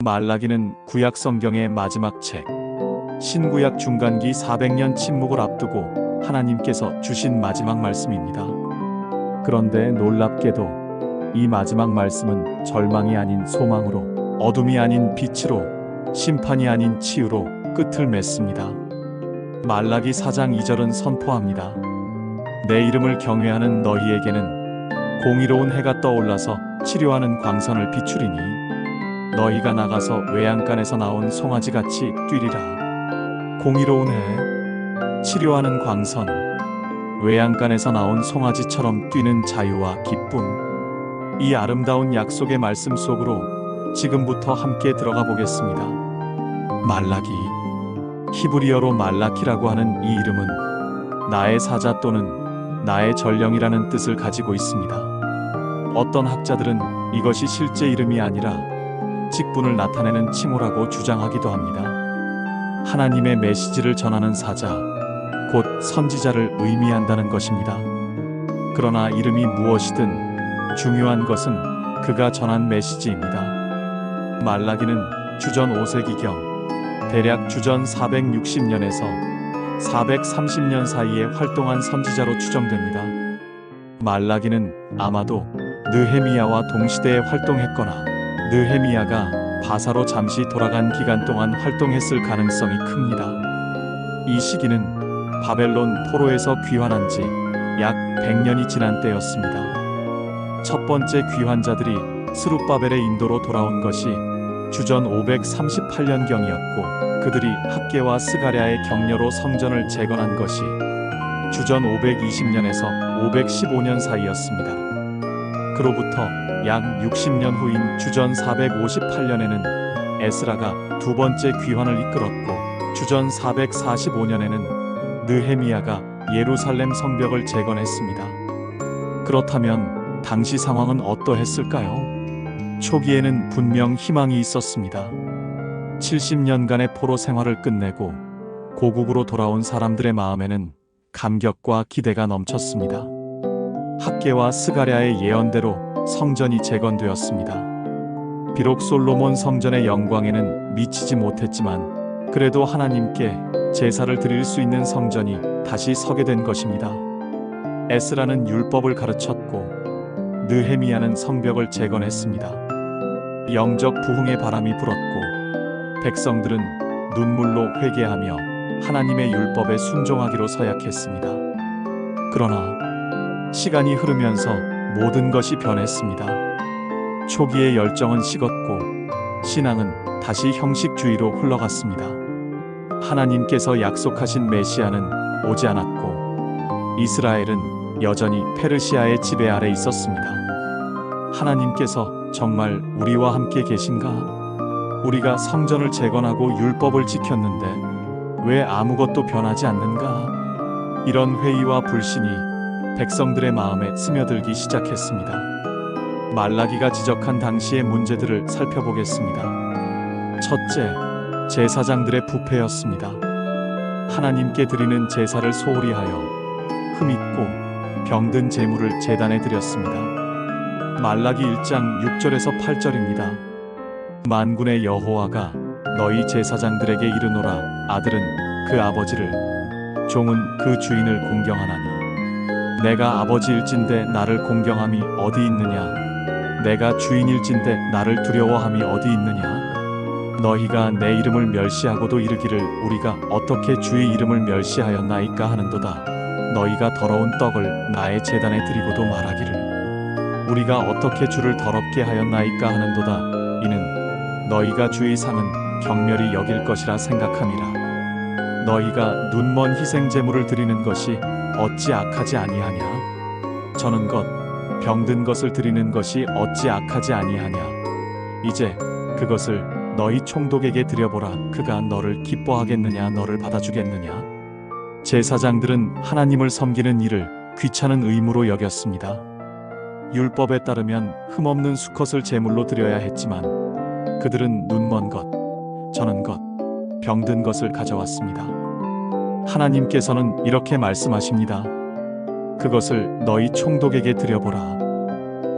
말라기는 구약 성경의 마지막 책, 신구약 중간기 400년 침묵을 앞두고 하나님께서 주신 마지막 말씀입니다. 그런데 놀랍게도 이 마지막 말씀은 절망이 아닌 소망으로, 어둠이 아닌 빛으로, 심판이 아닌 치유로 끝을 맺습니다. 말라기 4장 2절은 선포합니다. 내 이름을 경외하는 너희에게는 공의로운 해가 떠올라서 치료하는 광선을 비추리니 너희가 나가서 외양간에서 나온 송아지같이 뛰리라. 공의로운 해, 치료하는 광선, 외양간에서 나온 송아지처럼 뛰는 자유와 기쁨. 이 아름다운 약속의 말씀 속으로 지금부터 함께 들어가 보겠습니다. 말라기, 히브리어로 말라키라고 하는 이 이름은 나의 사자 또는 나의 전령이라는 뜻을 가지고 있습니다. 어떤 학자들은 이것이 실제 이름이 아니라 직분을 나타내는 칭호라고 주장하기도 합니다. 하나님의 메시지를 전하는 사자, 곧 선지자를 의미한다는 것입니다. 그러나 이름이 무엇이든 중요한 것은 그가 전한 메시지입니다. 말라기는 주전 5세기경, 대략 주전 460년에서 430년 사이에 활동한 선지자로 추정됩니다. 말라기는 아마도 느헤미야와 동시대에 활동했거나 느헤미야가 바사로 잠시 돌아간 기간 동안 활동했을 가능성이 큽니다. 이 시기는 바벨론 포로에서 귀환한 지 약 100년이 지난 때였습니다. 첫 번째 귀환자들이 스룹바벨의 인도로 돌아온 것이 주전 538년경이었고 그들이 학개와 스가랴의 격려로 성전을 재건한 것이 주전 520년에서 515년 사이였습니다. 그로부터 약 60년 후인 주전 458년에는 에스라가 두 번째 귀환을 이끌었고 주전 445년에는 느헤미야가 예루살렘 성벽을 재건했습니다. 그렇다면 당시 상황은 어떠했을까요? 초기에는 분명 희망이 있었습니다. 70년간의 포로 생활을 끝내고 고국으로 돌아온 사람들의 마음에는 감격과 기대가 넘쳤습니다. 학개와 스가랴의 예언대로 성전이 재건되었습니다. 비록 솔로몬 성전의 영광에는 미치지 못했지만 그래도 하나님께 제사를 드릴 수 있는 성전이 다시 서게 된 것입니다. 에스라는 율법을 가르쳤고 느헤미야는 성벽을 재건했습니다. 영적 부흥의 바람이 불었고 백성들은 눈물로 회개하며 하나님의 율법에 순종하기로 서약했습니다. 그러나 시간이 흐르면서 모든 것이 변했습니다. 초기의 열정은 식었고 신앙은 다시 형식주의로 흘러갔습니다. 하나님께서 약속하신 메시아는 오지 않았고 이스라엘은 여전히 페르시아의 지배 아래 있었습니다. 하나님께서 정말 우리와 함께 계신가? 우리가 성전을 재건하고 율법을 지켰는데 왜 아무것도 변하지 않는가? 이런 회의와 불신이 백성들의 마음에 스며들기 시작했습니다. 말라기가 지적한 당시의 문제들을 살펴보겠습니다. 첫째, 제사장들의 부패였습니다. 하나님께 드리는 제사를 소홀히 하여 흠있고 병든 제물을 제단에 드렸습니다. 말라기 1장 6절에서 8절입니다. 만군의 여호와가 너희 제사장들에게 이르노라. 아들은 그 아버지를, 종은 그 주인을 공경하나니 내가 아버지일진대 나를 공경함이 어디 있느냐? 내가 주인일진대 나를 두려워함이 어디 있느냐? 너희가 내 이름을 멸시하고도 이르기를 우리가 어떻게 주의 이름을 멸시하였나이까 하는도다. 너희가 더러운 떡을 나의 제단에 드리고도 말하기를 우리가 어떻게 주를 더럽게 하였나이까 하는도다. 이는 너희가 주의 상은 경멸히 여길 것이라 생각함이라. 너희가 눈먼 희생 제물을 드리는 것이 어찌 악하지 아니하냐? 저는 것, 병든 것을 드리는 것이 어찌 악하지 아니하냐? 이제 그것을 너희 총독에게 드려보라. 그가 너를 기뻐하겠느냐? 너를 받아주겠느냐? 제사장들은 하나님을 섬기는 일을 귀찮은 의무로 여겼습니다. 율법에 따르면 흠없는 수컷을 제물로 드려야 했지만 그들은 눈먼 것, 저는 것, 병든 것을 가져왔습니다. 하나님께서는 이렇게 말씀하십니다. 그것을 너희 총독에게 드려보라.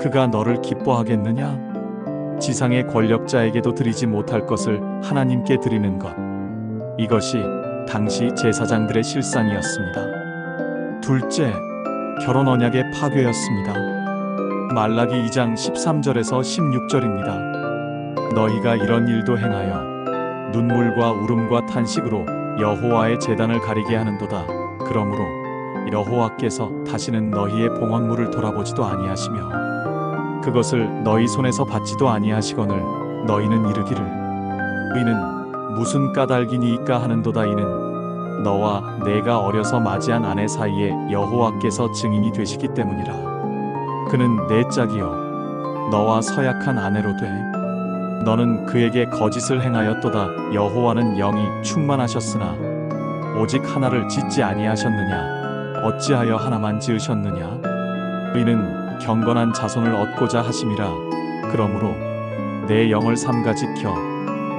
그가 너를 기뻐하겠느냐? 지상의 권력자에게도 드리지 못할 것을 하나님께 드리는 것. 이것이 당시 제사장들의 실상이었습니다. 둘째, 결혼 언약의 파괴였습니다. 말라기 2장 13절에서 16절입니다. 너희가 이런 일도 행하여 눈물과 울음과 탄식으로 여호와의 제단을 가리게 하는도다. 그러므로 여호와께서 다시는 너희의 봉헌물을 돌아보지도 아니하시며 그것을 너희 손에서 받지도 아니하시거늘 너희는 이르기를 이는 무슨 까닭이니이까 하는도다. 이는 너와 내가 어려서 맞이한 아내 사이에 여호와께서 증인이 되시기 때문이라. 그는 내 짝이요 너와 서약한 아내로 돼 너는 그에게 거짓을 행하였도다. 여호와는 영이 충만하셨으나 오직 하나를 짓지 아니하셨느냐? 어찌하여 하나만 지으셨느냐? 이는 경건한 자손을 얻고자 하심이라. 그러므로 내 영을 삼가 지켜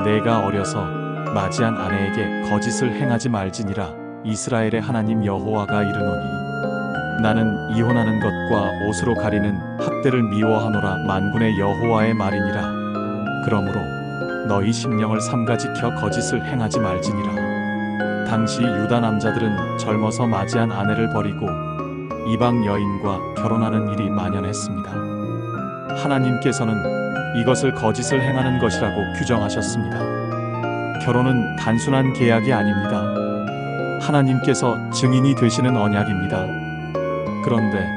내가 어려서 맞이한 아내에게 거짓을 행하지 말지니라. 이스라엘의 하나님 여호와가 이르노니 나는 이혼하는 것과 옷으로 가리는 학대를 미워하노라. 만군의 여호와의 말이니라. 그러므로 너희 심령을 삼가 지켜 거짓을 행하지 말지니라. 당시 유다 남자들은 젊어서 맞이한 아내를 버리고 이방 여인과 결혼하는 일이 만연했습니다. 하나님께서는 이것을 거짓을 행하는 것이라고 규정하셨습니다. 결혼은 단순한 계약이 아닙니다. 하나님께서 증인이 되시는 언약입니다. 그런데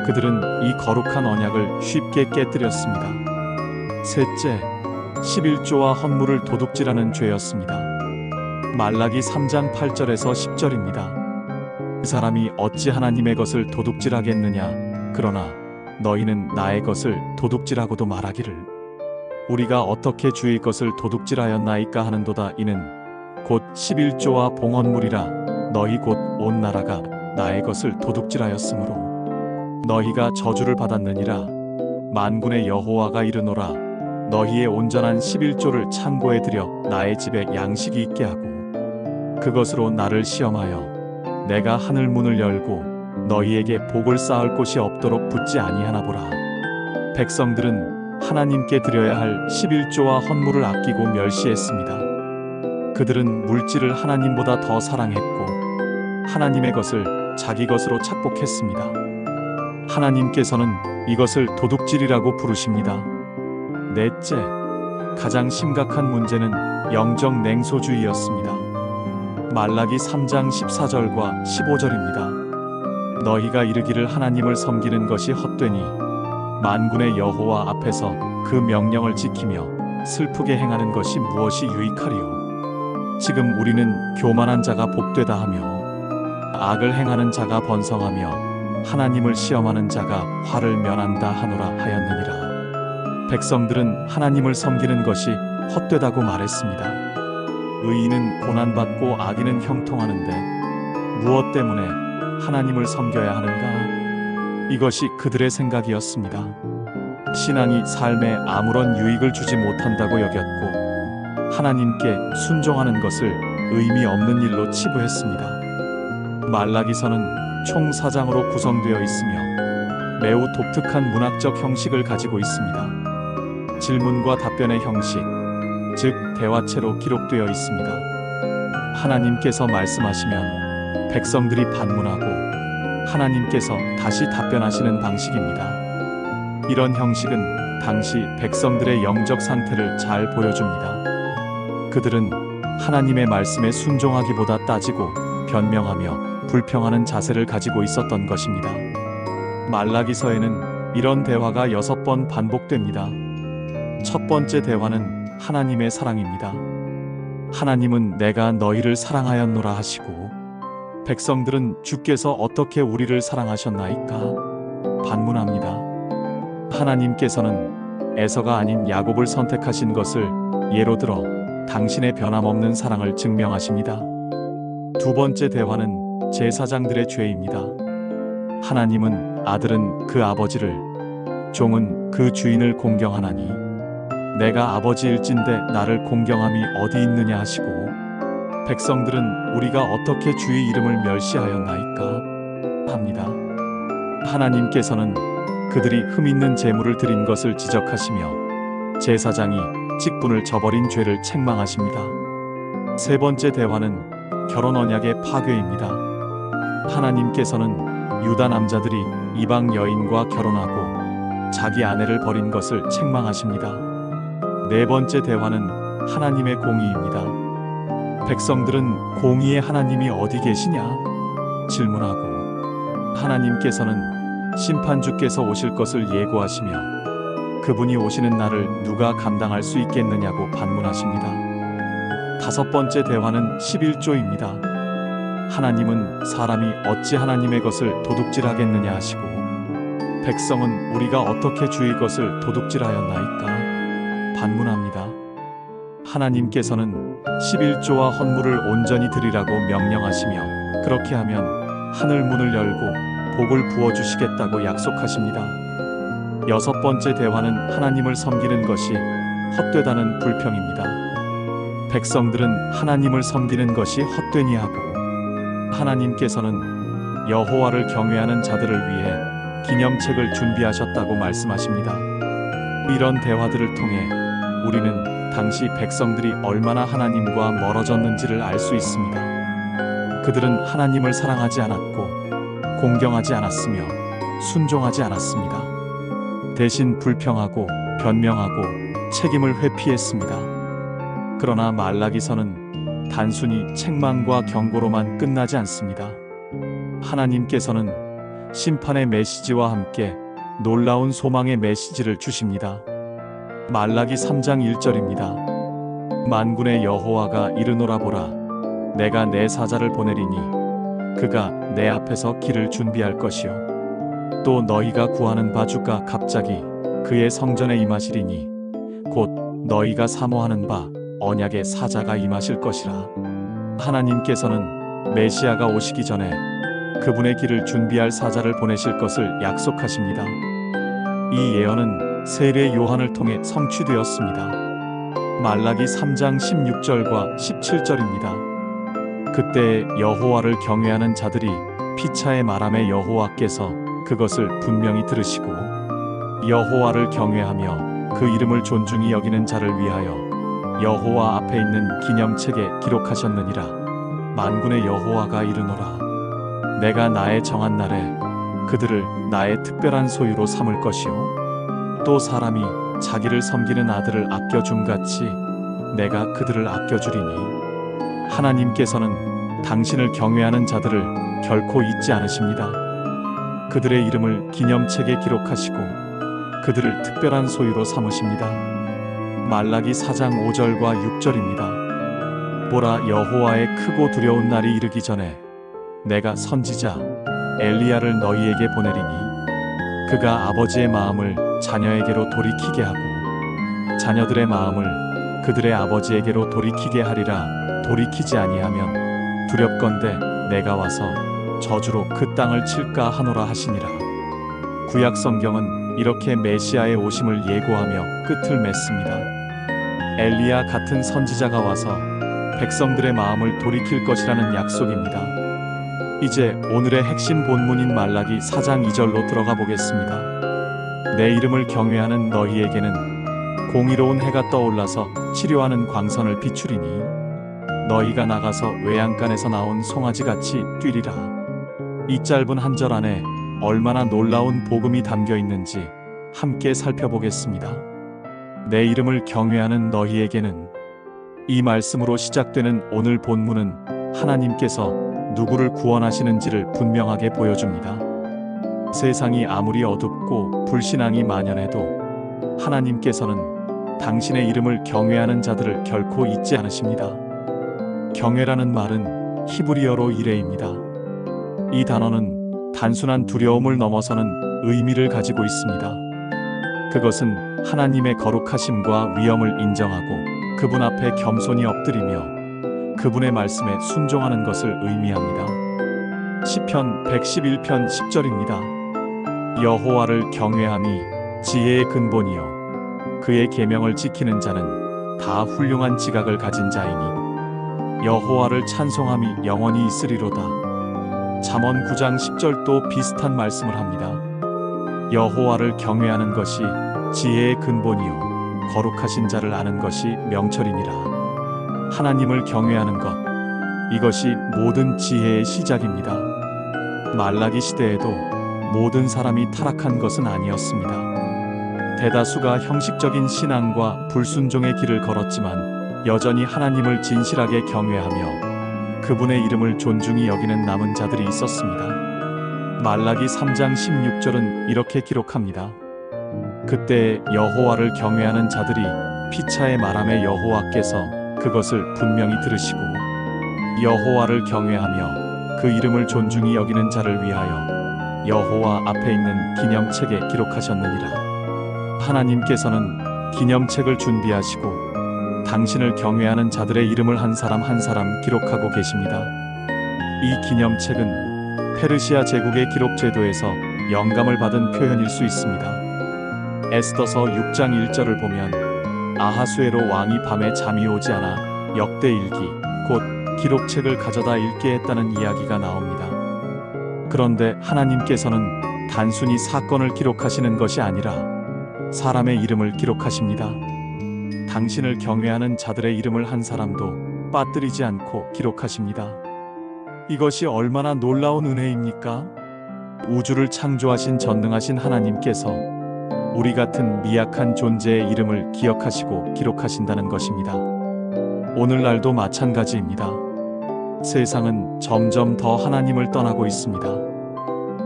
그들은 이 거룩한 언약을 쉽게 깨뜨렸습니다. 셋째, 11조와 헌물을 도둑질하는 죄였습니다. 말라기 3장 8절에서 10절입니다. 그 사람이 어찌 하나님의 것을 도둑질하겠느냐? 그러나 너희는 나의 것을 도둑질하고도 말하기를 우리가 어떻게 주의 것을 도둑질하였나이까 하는도다. 이는 곧 11조와 봉헌물이라. 너희 곧 온 나라가 나의 것을 도둑질하였으므로 너희가 저주를 받았느니라. 만군의 여호와가 이르노라. 너희의 온전한 11조를 창고에 들여 나의 집에 양식이 있게 하고 그것으로 나를 시험하여 내가 하늘 문을 열고 너희에게 복을 쌓을 곳이 없도록 붙지 아니하나 보라. 백성들은 하나님께 드려야 할 11조와 헌물을 아끼고 멸시했습니다. 그들은 물질을 하나님보다 더 사랑했고 하나님의 것을 자기 것으로 착복했습니다. 하나님께서는 이것을 도둑질이라고 부르십니다. 넷째, 가장 심각한 문제는 영적 냉소주의였습니다. 말라기 3장 14절과 15절입니다. 너희가 이르기를 하나님을 섬기는 것이 헛되니 만군의 여호와 앞에서 그 명령을 지키며 슬프게 행하는 것이 무엇이 유익하리요? 지금 우리는 교만한 자가 복되다 하며 악을 행하는 자가 번성하며 하나님을 시험하는 자가 화를 면한다 하노라 하였느니라. 백성들은 하나님을 섬기는 것이 헛되다고 말했습니다. 의인은 고난받고 악인은 형통하는데 무엇 때문에 하나님을 섬겨야 하는가? 이것이 그들의 생각이었습니다. 신앙이 삶에 아무런 유익을 주지 못한다고 여겼고 하나님께 순종하는 것을 의미 없는 일로 치부했습니다. 말라기서는 총 4장으로 구성되어 있으며 매우 독특한 문학적 형식을 가지고 있습니다. 질문과 답변의 형식, 즉 대화체로 기록되어 있습니다. 하나님께서 말씀하시면 백성들이 반문하고 하나님께서 다시 답변하시는 방식입니다. 이런 형식은 당시 백성들의 영적 상태를 잘 보여줍니다. 그들은 하나님의 말씀에 순종하기보다 따지고 변명하며 불평하는 자세를 가지고 있었던 것입니다. 말라기서에는 이런 대화가 6번 반복됩니다. 첫 번째 대화는 하나님의 사랑입니다. 하나님은 내가 너희를 사랑하였노라 하시고 백성들은 주께서 어떻게 우리를 사랑하셨나이까? 반문합니다. 하나님께서는 에서가 아닌 야곱을 선택하신 것을 예로 들어 당신의 변함없는 사랑을 증명하십니다. 두 번째 대화는 제사장들의 죄입니다. 하나님은 아들은 그 아버지를, 종은 그 주인을 공경하나니 내가 아버지일진데 나를 공경함이 어디 있느냐 하시고 백성들은 우리가 어떻게 주의 이름을 멸시하였나이까 합니다. 하나님께서는 그들이 흠 있는 제물을 드린 것을 지적하시며 제사장이 직분을 저버린 죄를 책망하십니다. 세 번째 대화는 결혼 언약의 파괴입니다. 하나님께서는 유다 남자들이 이방 여인과 결혼하고 자기 아내를 버린 것을 책망하십니다. 네 번째 대화는 하나님의 공의입니다. 백성들은 공의의 하나님이 어디 계시냐? 질문하고 하나님께서는 심판주께서 오실 것을 예고하시며 그분이 오시는 날을 누가 감당할 수 있겠느냐고 반문하십니다. 다섯 번째 대화는 11조입니다. 하나님은 사람이 어찌 하나님의 것을 도둑질하겠느냐 하시고 백성은 우리가 어떻게 주의 것을 도둑질하였나이까 반문합니다. 하나님께서는 11조와 헌물을 온전히 드리라고 명령하시며 그렇게 하면 하늘 문을 열고 복을 부어주시겠다고 약속하십니다. 여섯 번째 대화는 하나님을 섬기는 것이 헛되다는 불평입니다. 백성들은 하나님을 섬기는 것이 헛되니 하고 하나님께서는 여호와를 경외하는 자들을 위해 기념책을 준비하셨다고 말씀하십니다. 이런 대화들을 통해 우리는 당시 백성들이 얼마나 하나님과 멀어졌는지를 알 수 있습니다. 그들은 하나님을 사랑하지 않았고 공경하지 않았으며 순종하지 않았습니다. 대신 불평하고 변명하고 책임을 회피했습니다. 그러나 말라기서는 단순히 책망과 경고로만 끝나지 않습니다. 하나님께서는 심판의 메시지와 함께 놀라운 소망의 메시지를 주십니다. 말라기 3장 1절입니다. 만군의 여호와가 이르노라 보라 내가 내 사자를 보내리니 그가 내 앞에서 길을 준비할 것이요 또 너희가 구하는 바 주가 갑자기 그의 성전에 임하시리니 곧 너희가 사모하는 바 언약의 사자가 임하실 것이라. 하나님께서는 메시아가 오시기 전에 그분의 길을 준비할 사자를 보내실 것을 약속하십니다. 이 예언은 세례 요한을 통해 성취되었습니다. 말라기 3장 16절과 17절입니다. 그때 여호와를 경외하는 자들이 피차에 말하매 여호와께서 그것을 분명히 들으시고 여호와를 경외하며 그 이름을 존중히 여기는 자를 위하여 여호와 앞에 있는 기념책에 기록하셨느니라. 만군의 여호와가 이르노라 내가 나의 정한 날에 그들을 나의 특별한 소유로 삼을 것이요 또 사람이 자기를 섬기는 아들을 아껴줌같이 내가 그들을 아껴주리니 하나님께서는 당신을 경외하는 자들을 결코 잊지 않으십니다. 그들의 이름을 기념책에 기록하시고 그들을 특별한 소유로 삼으십니다. 말라기 4장 5절과 6절입니다. 보라 여호와의 크고 두려운 날이 이르기 전에 내가 선지자 엘리야를 너희에게 보내리니 그가 아버지의 마음을 자녀에게로 돌이키게 하고 자녀들의 마음을 그들의 아버지에게로 돌이키게 하리라. 돌이키지 아니하면 두렵건대 내가 와서 저주로 그 땅을 칠까 하노라 하시니라. 구약 성경은 이렇게 메시아의 오심을 예고하며 끝을 맺습니다. 엘리야 같은 선지자가 와서 백성들의 마음을 돌이킬 것이라는 약속입니다. 이제 오늘의 핵심 본문인 말라기 4장 2절로 들어가 보겠습니다. 내 이름을 경외하는 너희에게는 공의로운 해가 떠올라서 치료하는 광선을 비추리니 너희가 나가서 외양간에서 나온 송아지같이 뛰리라. 이 짧은 한 절 안에 얼마나 놀라운 복음이 담겨 있는지 함께 살펴보겠습니다. 내 이름을 경외하는 너희에게는 이 말씀으로 시작되는 오늘 본문은 하나님께서 누구를 구원하시는지를 분명하게 보여줍니다. 세상이 아무리 어둡고 불신앙이 만연해도 하나님께서는 당신의 이름을 경외하는 자들을 결코 잊지 않으십니다. 경외라는 말은 히브리어로 이레입니다. 이 단어는 단순한 두려움을 넘어서는 의미를 가지고 있습니다. 그것은 하나님의 거룩하심과 위엄을 인정하고 그분 앞에 겸손히 엎드리며 그분의 말씀에 순종하는 것을 의미합니다. 시편 111편 10절입니다. 여호와를 경외함이 지혜의 근본이요 그의 계명을 지키는 자는 다 훌륭한 지각을 가진 자이니 여호와를 찬송함이 영원히 있으리로다. 잠언 9장 10절도 비슷한 말씀을 합니다. 여호와를 경외하는 것이 지혜의 근본이요 거룩하신 자를 아는 것이 명철이니라. 하나님을 경외하는 것, 이것이 모든 지혜의 시작입니다. 말라기 시대에도 모든 사람이 타락한 것은 아니었습니다. 대다수가 형식적인 신앙과 불순종의 길을 걸었지만 여전히 하나님을 진실하게 경외하며 그분의 이름을 존중히 여기는 남은 자들이 있었습니다. 말라기 3장 16절은 이렇게 기록합니다. 그때 여호와를 경외하는 자들이 피차의 말함에 여호와께서 그것을 분명히 들으시고 여호와를 경외하며 그 이름을 존중히 여기는 자를 위하여 여호와 앞에 있는 기념책에 기록하셨느니라. 하나님께서는 기념책을 준비하시고 당신을 경외하는 자들의 이름을 한 사람 한 사람 기록하고 계십니다. 이 기념책은 페르시아 제국의 기록 제도에서 영감을 받은 표현일 수 있습니다. 에스더서 6장 1절을 보면 아하수에로 왕이 밤에 잠이 오지 않아 역대일기 곧 기록책을 가져다 읽게 했다는 이야기가 나옵니다. 그런데 하나님께서는 단순히 사건을 기록하시는 것이 아니라 사람의 이름을 기록하십니다. 당신을 경외하는 자들의 이름을 한 사람도 빠뜨리지 않고 기록하십니다. 이것이 얼마나 놀라운 은혜입니까? 우주를 창조하신 전능하신 하나님께서 우리 같은 미약한 존재의 이름을 기억하시고 기록하신다는 것입니다. 오늘날도 마찬가지입니다. 세상은 점점 더 하나님을 떠나고 있습니다.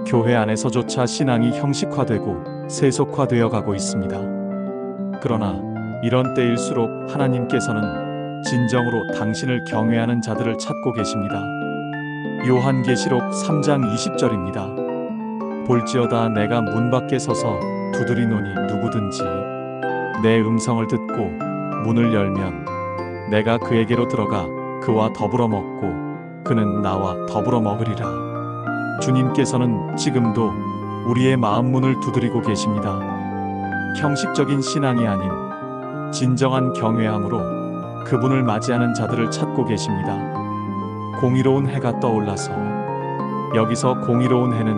교회 안에서조차 신앙이 형식화되고 세속화되어 가고 있습니다. 그러나 이런 때일수록 하나님께서는 진정으로 당신을 경외하는 자들을 찾고 계십니다. 요한계시록 3장 20절입니다. 볼지어다 내가 문 밖에 서서 두드리노니 누구든지 내 음성을 듣고 문을 열면 내가 그에게로 들어가 그와 더불어 먹고 그는 나와 더불어 먹으리라. 주님께서는 지금도 우리의 마음 문을 두드리고 계십니다. 형식적인 신앙이 아닌 진정한 경외함으로 그분을 맞이하는 자들을 찾고 계십니다. 공의로운 해가 떠올라서, 여기서 공의로운 해는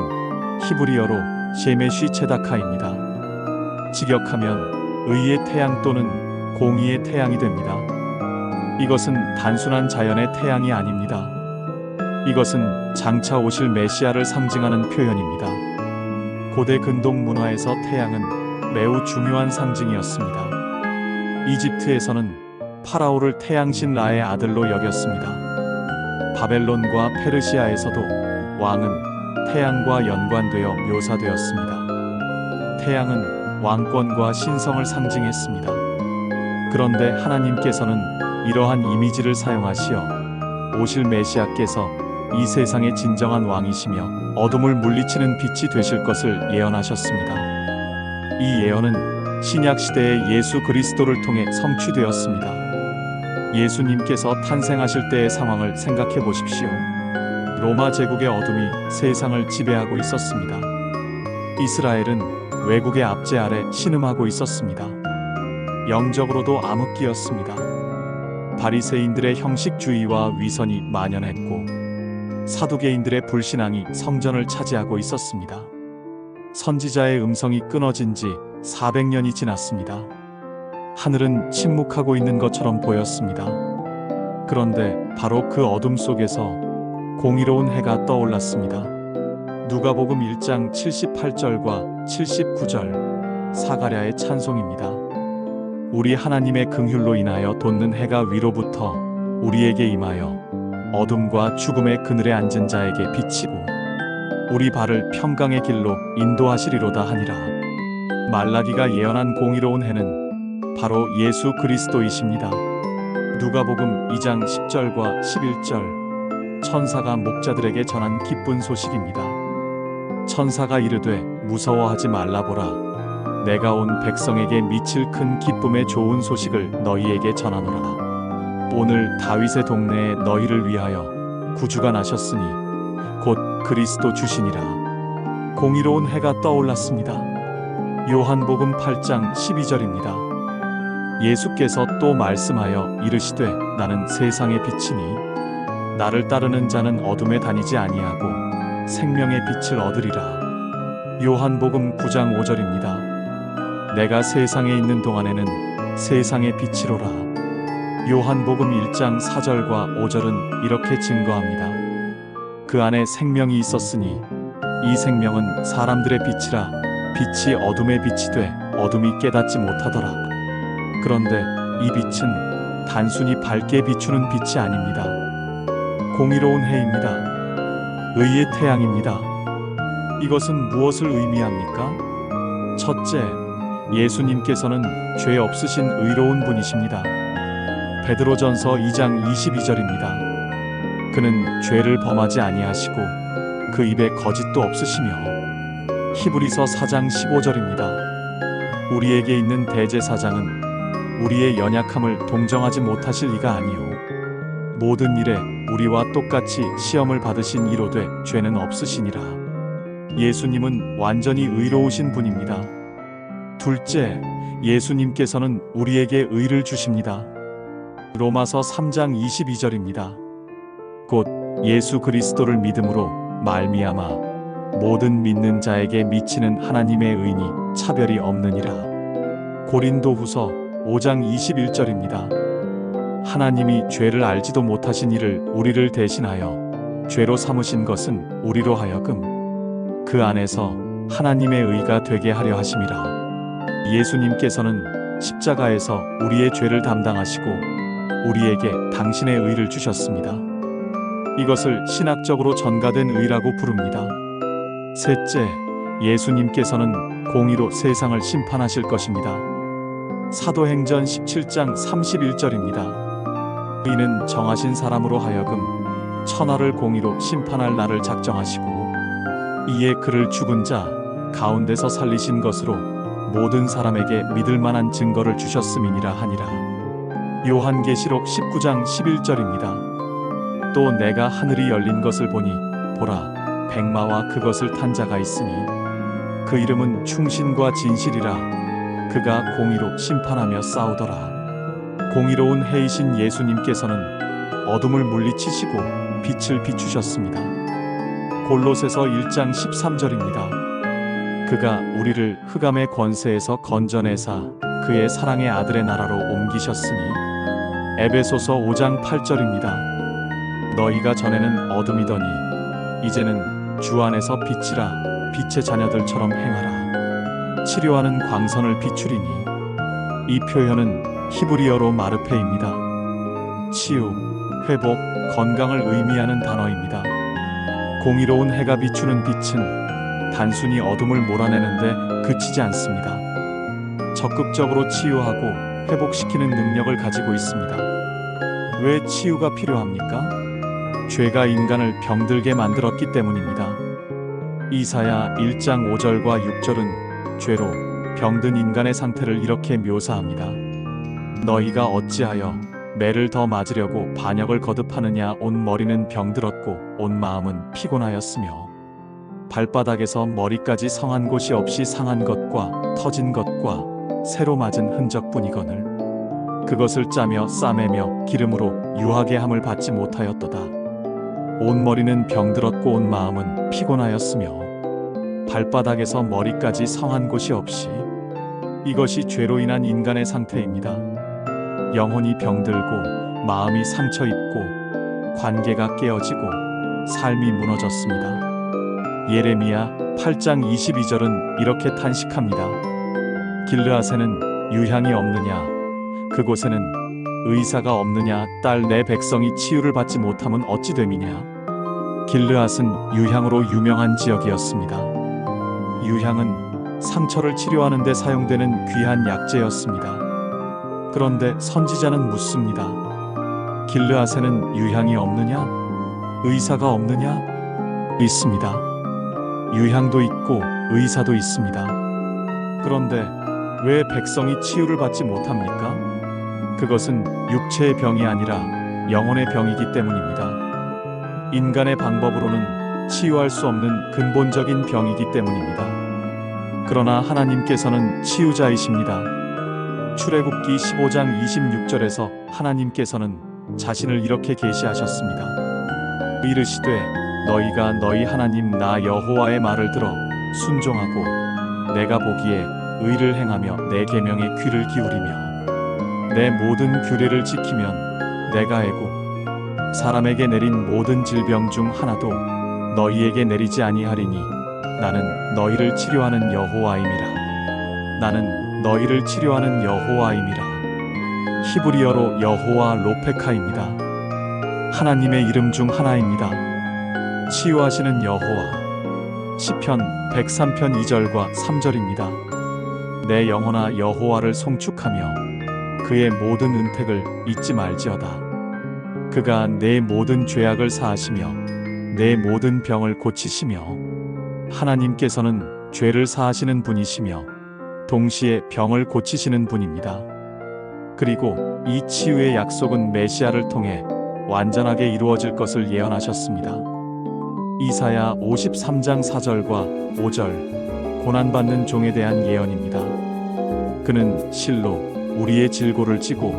히브리어로 셰메쉬 체다카입니다. 직역하면 의의 태양 또는 공의의 태양이 됩니다. 이것은 단순한 자연의 태양이 아닙니다. 이것은 장차 오실 메시아를 상징하는 표현입니다. 고대 근동 문화에서 태양은 매우 중요한 상징이었습니다. 이집트에서는 파라오를 태양신 라의 아들로 여겼습니다. 바벨론과 페르시아에서도 왕은 태양과 연관되어 묘사되었습니다. 태양은 왕권과 신성을 상징했습니다. 그런데 하나님께서는 이러한 이미지를 사용하시어 오실 메시아께서 이 세상의 진정한 왕이시며 어둠을 물리치는 빛이 되실 것을 예언하셨습니다. 이 예언은 신약 시대의 예수 그리스도를 통해 성취되었습니다. 예수님께서 탄생하실 때의 상황을 생각해 보십시오. 로마 제국의 어둠이 세상을 지배하고 있었습니다. 이스라엘은 외국의 압제 아래 신음하고 있었습니다. 영적으로도 암흑기였습니다. 바리새인들의 형식주의와 위선이 만연했고 사두개인들의 불신앙이 성전을 차지하고 있었습니다. 선지자의 음성이 끊어진 지 400년이 지났습니다. 하늘은 침묵하고 있는 것처럼 보였습니다. 그런데 바로 그 어둠 속에서 공의로운 해가 떠올랐습니다. 누가복음 1장 78절과 79절, 사가랴의 찬송입니다. 우리 하나님의 긍휼로 인하여 돋는 해가 위로부터 우리에게 임하여 어둠과 죽음의 그늘에 앉은 자에게 비치고 우리 발을 평강의 길로 인도하시리로다 하니라. 말라기가 예언한 공의로운 해는 바로 예수 그리스도이십니다. 누가복음 2장 10절과 11절, 천사가 목자들에게 전한 기쁜 소식입니다. 천사가 이르되 무서워하지 말라 보라. 내가 온 백성에게 미칠 큰 기쁨의 좋은 소식을 너희에게 전하노라. 오늘 다윗의 동네에 너희를 위하여 구주가 나셨으니 곧 그리스도 주시니라. 공의로운 해가 떠올랐습니다. 요한복음 8장 12절입니다. 예수께서 또 말씀하여 이르시되 나는 세상의 빛이니 나를 따르는 자는 어둠에 다니지 아니하고 생명의 빛을 얻으리라. 요한복음 9장 5절입니다. 내가 세상에 있는 동안에는 세상의 빛이로라. 요한복음 1장 4절과 5절은 이렇게 증거합니다. 그 안에 생명이 있었으니 이 생명은 사람들의 빛이라. 빛이 어둠의 빛이 돼 어둠이 깨닫지 못하더라. 그런데 이 빛은 단순히 밝게 비추는 빛이 아닙니다. 공의로운 해입니다. 의의 태양입니다. 이것은 무엇을 의미합니까? 첫째, 예수님께서는 죄 없으신 의로운 분이십니다. 베드로전서 2장 22절입니다. 그는 죄를 범하지 아니하시고 그 입에 거짓도 없으시며. 히브리서 4장 15절입니다. 우리에게 있는 대제사장은 우리의 연약함을 동정하지 못하실 이가 아니요 모든 일에 우리와 똑같이 시험을 받으신 이로되 죄는 없으시니라. 예수님은 완전히 의로우신 분입니다. 둘째, 예수님께서는 우리에게 의를 주십니다. 로마서 3장 22절입니다. 곧 예수 그리스도를 믿음으로 말미암아 모든 믿는 자에게 미치는 하나님의 의니 차별이 없느니라. 고린도후서 5장 21절입니다. 하나님이 죄를 알지도 못하신 이를 우리를 대신하여 죄로 삼으신 것은 우리로 하여금 그 안에서 하나님의 의가 되게 하려 하심이라. 예수님께서는 십자가에서 우리의 죄를 담당하시고 우리에게 당신의 의를 주셨습니다. 이것을 신학적으로 전가된 의라고 부릅니다. 셋째, 예수님께서는 공의로 세상을 심판하실 것입니다. 사도행전 17장 31절입니다. 이는 정하신 사람으로 하여금 천하를 공의로 심판할 날을 작정하시고 이에 그를 죽은 자 가운데서 살리신 것으로 모든 사람에게 믿을 만한 증거를 주셨음이니라 하니라. 요한계시록 19장 11절입니다. 또 내가 하늘이 열린 것을 보니 보라 백마와 그것을 탄 자가 있으니 그 이름은 충신과 진실이라. 그가 공의로 심판하며 싸우더라. 공의로운 해이신 예수님께서는 어둠을 물리치시고 빛을 비추셨습니다. 골로새서 1장 13절입니다. 그가 우리를 흑암의 권세에서 건져내사 그의 사랑의 아들의 나라로 옮기셨으니. 에베소서 5장 8절입니다. 너희가 전에는 어둠이더니 이제는 주 안에서 빛이라. 빛의 자녀들처럼 행하라. 치료하는 광선을 비추리니. 이 표현은 히브리어로 마르페입니다. 치유, 회복, 건강을 의미하는 단어입니다. 공의로운 해가 비추는 빛은 단순히 어둠을 몰아내는데 그치지 않습니다. 적극적으로 치유하고 회복시키는 능력을 가지고 있습니다. 왜 치유가 필요합니까? 죄가 인간을 병들게 만들었기 때문입니다. 이사야 1장 5절과 6절은 죄로 병든 인간의 상태를 이렇게 묘사합니다. 너희가 어찌하여 매를 더 맞으려고 반역을 거듭하느냐. 온 머리는 병들었고 온 마음은 피곤하였으며 발바닥에서 머리까지 성한 곳이 없이 상한 것과 터진 것과 새로 맞은 흔적뿐이거늘 그것을 짜며 싸매며 기름으로 유하게 함을 받지 못하였도다. 온 머리는 병들었고 온 마음은 피곤하였으며 발바닥에서 머리까지 성한 곳이 없이. 이것이 죄로 인한 인간의 상태입니다. 영혼이 병들고 마음이 상처 입고 관계가 깨어지고 삶이 무너졌습니다. 예레미야 8장 22절은 이렇게 탄식합니다. 길르앗에는 유향이 없느냐. 그곳에는 의사가 없느냐. 딸 내 백성이 치유를 받지 못함은 어찌 됨이냐. 길르앗은 유향으로 유명한 지역이었습니다. 유향은 상처를 치료하는 데 사용되는 귀한 약재였습니다. 그런데 선지자는 묻습니다. 길르앗에는 유향이 없느냐? 의사가 없느냐? 있습니다. 유향도 있고 의사도 있습니다. 그런데 왜 백성이 치유를 받지 못합니까? 그것은 육체의 병이 아니라 영혼의 병이기 때문입니다. 인간의 방법으로는 치유할 수 없는 근본적인 병이기 때문입니다. 그러나 하나님께서는 치유자이십니다. 출애굽기 15장 26절에서 하나님께서는 자신을 이렇게 계시하셨습니다. 이르시되 너희가 너희 하나님 나 여호와의 말을 들어 순종하고 내가 보기에 의를 행하며 내 계명에 귀를 기울이며 내 모든 규례를 지키면 내가 애고 사람에게 내린 모든 질병 중 하나도 너희에게 내리지 아니하리니 나는 너희를 치료하는 여호와임이라. 나는 너희를 치료하는 여호와임이라. 히브리어로 여호와 로페카입니다. 하나님의 이름 중 하나입니다. 치유하시는 여호와. 시편 103편 2절과 3절입니다. 내 영혼아 여호와를 송축하며 그의 모든 은택을 잊지 말지어다. 그가 내 모든 죄악을 사하시며 내 모든 병을 고치시며. 하나님께서는 죄를 사하시는 분이시며 동시에 병을 고치시는 분입니다. 그리고 이 치유의 약속은 메시아를 통해 완전하게 이루어질 것을 예언하셨습니다. 이사야 53장 4절과 5절, 고난받는 종에 대한 예언입니다. 그는 실로 우리의 질고를 지고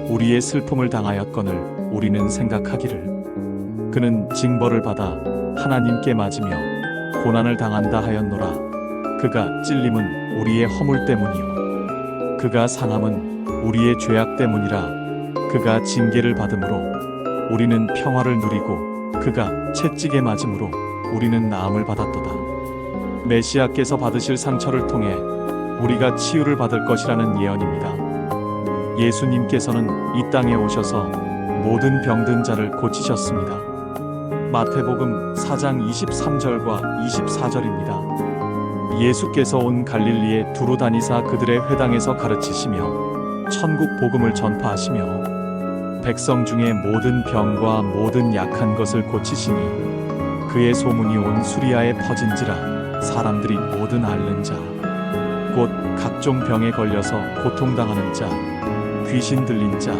우리의 슬픔을 당하였거늘 우리는 생각하기를 그는 징벌을 받아 하나님께 맞으며 고난을 당한다 하였노라. 그가 찔림은 우리의 허물 때문이요 그가 상함은 우리의 죄악 때문이라. 그가 징계를 받음으로 우리는 평화를 누리고 그가 채찍에 맞음으로 우리는 나음을 받았도다. 메시아께서 받으실 상처를 통해 우리가 치유를 받을 것이라는 예언입니다. 예수님께서는 이 땅에 오셔서 모든 병든 자를 고치셨습니다. 마태복음 4장 23절과 24절입니다. 예수께서 온 갈릴리에 두루 다니사 그들의 회당에서 가르치시며 천국 복음을 전파하시며 백성 중에 모든 병과 모든 약한 것을 고치시니 그의 소문이 온 수리아에 퍼진지라. 사람들이 모든 앓는 자 곧 각종 병에 걸려서 고통당하는 자, 귀신 들린 자,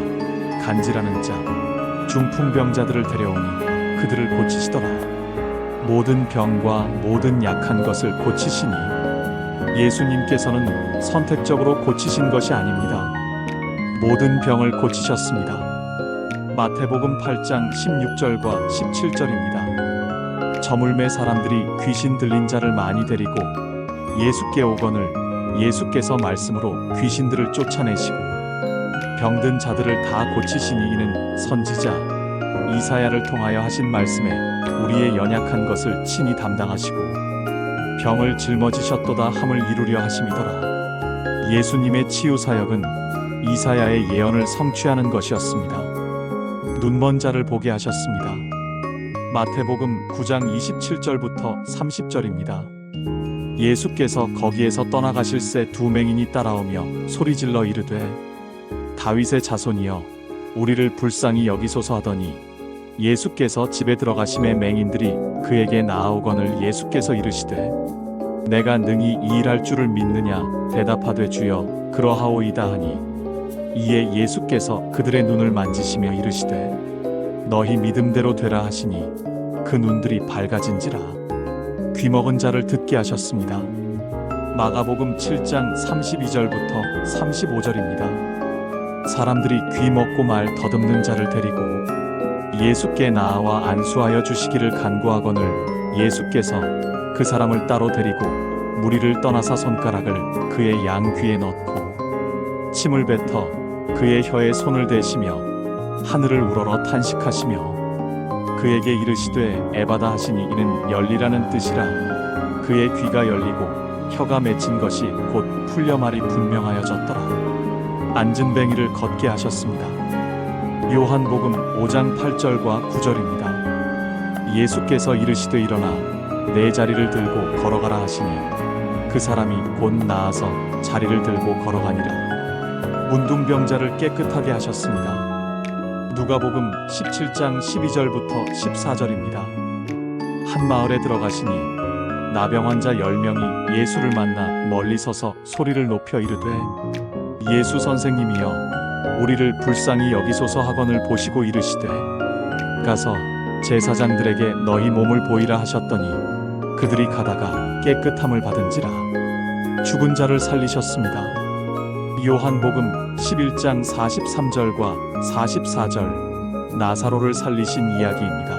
간질하는 자, 중풍병자들을 데려오니 그들을 고치시더라. 모든 병과 모든 약한 것을 고치시니. 예수님께서는 선택적으로 고치신 것이 아닙니다. 모든 병을 고치셨습니다. 마태복음 8장 16절과 17절입니다. 저물매 사람들이 귀신 들린 자를 많이 데리고 예수께 오거늘 예수께서 말씀으로 귀신들을 쫓아내시고 병든 자들을 다 고치시니 이는 선지자 이사야를 통하여 하신 말씀에 우리의 연약한 것을 친히 담당하시고 병을 짊어지셨도다 함을 이루려 하심이더라. 예수님의 치유 사역은 이사야의 예언을 성취하는 것이었습니다. 눈먼 자를 보게 하셨습니다. 마태복음 9장 27절부터 30절입니다. 예수께서 거기에서 떠나가실 새 두 맹인이 따라오며 소리질러 이르되 다윗의 자손이여 우리를 불쌍히 여기소서 하더니 예수께서 집에 들어가심에 맹인들이 그에게 나아오거늘 예수께서 이르시되 내가 능히 이 일할 줄을 믿느냐 대답하되 주여 그러하오이다 하니 이에 예수께서 그들의 눈을 만지시며 이르시되 너희 믿음대로 되라 하시니 그 눈들이 밝아진지라. 귀먹은 자를 듣게 하셨습니다. 마가복음 7장 32절부터 35절입니다. 사람들이 귀 먹고 말 더듬는 자를 데리고 예수께 나아와 안수하여 주시기를 간구하거늘 예수께서 그 사람을 따로 데리고 무리를 떠나사 손가락을 그의 양귀에 넣고 침을 뱉어 그의 혀에 손을 대시며 하늘을 우러러 탄식하시며 그에게 이르시되 에바다 하시니 이는 열리라는 뜻이라. 그의 귀가 열리고 혀가 맺힌 것이 곧 풀려 말이 분명하여졌더라. 앉은 뱅이를 걷게 하셨습니다. 요한복음 5장 8절과 9절입니다. 예수께서 이르시되 일어나 내 자리를 들고 걸어가라 하시니 그 사람이 곧 나아서 자리를 들고 걸어가니라. 문둥병자를 깨끗하게 하셨습니다. 누가복음 17장 12절부터 14절입니다. 한 마을에 들어가시니 나병 환자 10명이 예수를 만나 멀리 서서 소리를 높여 이르되 예수 선생님이여 우리를 불쌍히 여기소서 하거늘 보시고 이르시되 가서 제사장들에게 너희 몸을 보이라 하셨더니 그들이 가다가 깨끗함을 받은지라. 죽은 자를 살리셨습니다. 요한복음 11장 43절과 44절 나사로를 살리신 이야기입니다.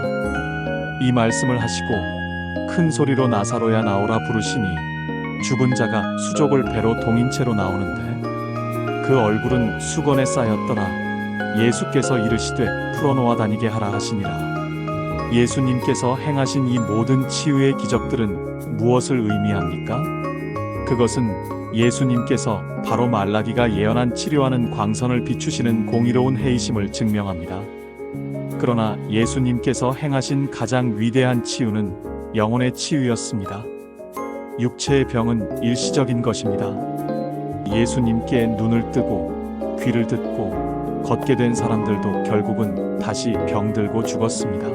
이 말씀을 하시고 큰 소리로 나사로야 나오라 부르시니 죽은 자가 수족을 배로 동인 채로 나오는데 그 얼굴은 수건에 쌓였더라. 예수께서 이르시되 풀어놓아 다니게 하라 하시니라. 예수님께서 행하신 이 모든 치유의 기적들은 무엇을 의미합니까? 그것은 예수님께서 바로 말라기가 예언한 치료하는 광선을 비추시는 공의로운 해이심을 증명합니다. 그러나 예수님께서 행하신 가장 위대한 치유는 영혼의 치유였습니다. 육체의 병은 일시적인 것입니다. 예수님께 눈을 뜨고 귀를 듣고 걷게 된 사람들도 결국은 다시 병들고 죽었습니다.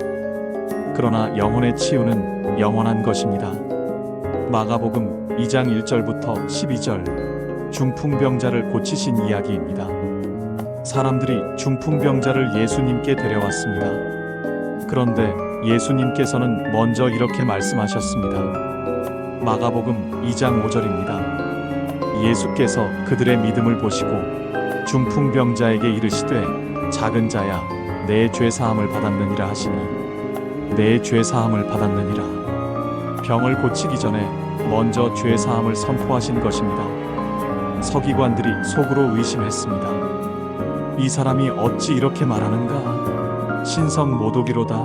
그러나 영혼의 치유는 영원한 것입니다. 마가복음 2장 1절부터 12절, 중풍병자를 고치신 이야기입니다. 사람들이 중풍병자를 예수님께 데려왔습니다. 그런데 예수님께서는 먼저 이렇게 말씀하셨습니다. 마가복음 2장 5절입니다. 예수께서 그들의 믿음을 보시고 중풍병자에게 이르시되 작은 자야 내 죄 사함을 받았느니라 하시니 내 죄 사함을 받았느니라. 병을 고치기 전에 먼저 죄 사함을 선포하신 것입니다. 서기관들이 속으로 의심했습니다. 이 사람이 어찌 이렇게 말하는가? 신성 모독이로다.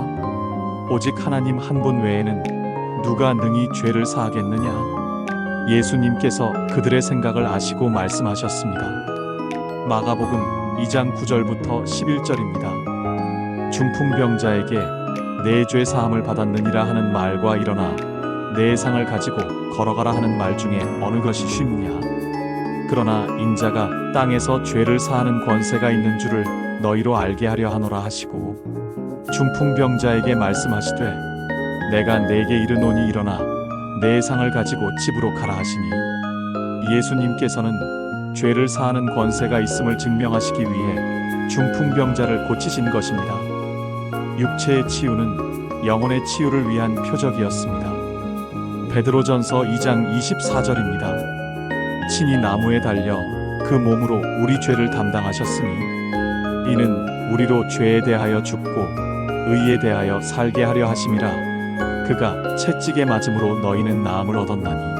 오직 하나님 한 분 외에는 누가 능히 죄를 사하겠느냐? 예수님께서 그들의 생각을 아시고 말씀하셨습니다. 마가복음 2장 9절부터 11절입니다. 중풍병자에게 내 죄 사함을 받았느니라 하는 말과 일어나 내 상을 가지고 걸어가라 하는 말 중에 어느 것이 쉽냐? 그러나 인자가 땅에서 죄를 사하는 권세가 있는 줄을 너희로 알게 하려 하노라 하시고 중풍병자에게 말씀하시되 내가 내게 이르노니 일어나 내 상을 가지고 집으로 가라 하시니 예수님께서는 죄를 사하는 권세가 있음을 증명하시기 위해 중풍병자를 고치신 것입니다. 육체의 치유는 영혼의 치유를 위한 표적이었습니다. 베드로전서 2장 24절입니다. 친히 나무에 달려 그 몸으로 우리 죄를 담당하셨으니 이는 우리로 죄에 대하여 죽고 의에 대하여 살게 하려 하심이라. 그가 채찍에 맞음으로 너희는 나음을 얻었나니.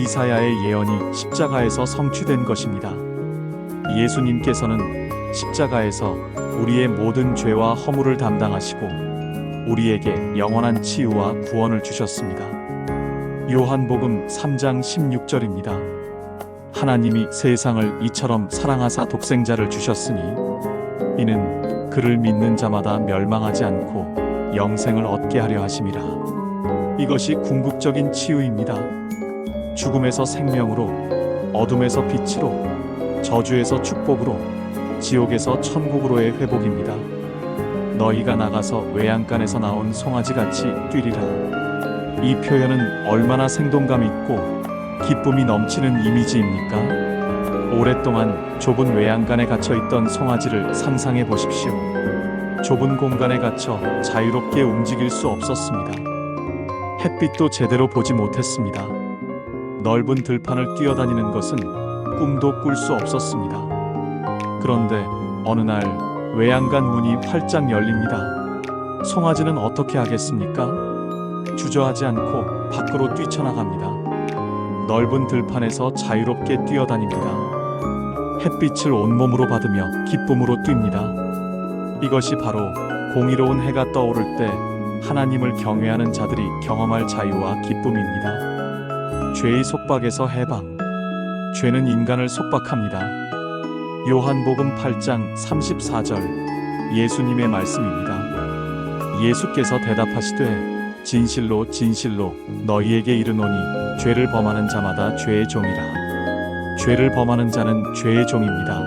이사야의 예언이 십자가에서 성취된 것입니다. 예수님께서는 십자가에서 우리의 모든 죄와 허물을 담당하시고 우리에게 영원한 치유와 구원을 주셨습니다. 요한복음 3장 16절입니다. 하나님이 세상을 이처럼 사랑하사 독생자를 주셨으니 이는 그를 믿는 자마다 멸망하지 않고 영생을 얻게 하려 하심이라. 이것이 궁극적인 치유입니다. 죽음에서 생명으로, 어둠에서 빛으로, 저주에서 축복으로, 지옥에서 천국으로의 회복입니다. 너희가 나가서 외양간에서 나온 송아지같이 뛰리라. 이 표현은 얼마나 생동감 있고 기쁨이 넘치는 이미지입니까? 오랫동안 좁은 외양간에 갇혀있던 송아지를 상상해 보십시오. 좁은 공간에 갇혀 자유롭게 움직일 수 없었습니다. 햇빛도 제대로 보지 못했습니다. 넓은 들판을 뛰어다니는 것은 꿈도 꿀 수 없었습니다. 그런데 어느 날 외양간 문이 활짝 열립니다. 송아지는 어떻게 하겠습니까? 주저하지 않고 밖으로 뛰쳐나갑니다. 넓은 들판에서 자유롭게 뛰어다닙니다. 햇빛을 온몸으로 받으며 기쁨으로 뜁니다. 이것이 바로 공의로운 해가 떠오를 때 하나님을 경외하는 자들이 경험할 자유와 기쁨입니다. 죄의 속박에서 해방. 죄는 인간을 속박합니다. 요한복음 8장 34절 예수님의 말씀입니다. 예수께서 대답하시되 진실로 진실로 너희에게 이르노니 죄를 범하는 자마다 죄의 종이라. 죄를 범하는 자는 죄의 종입니다.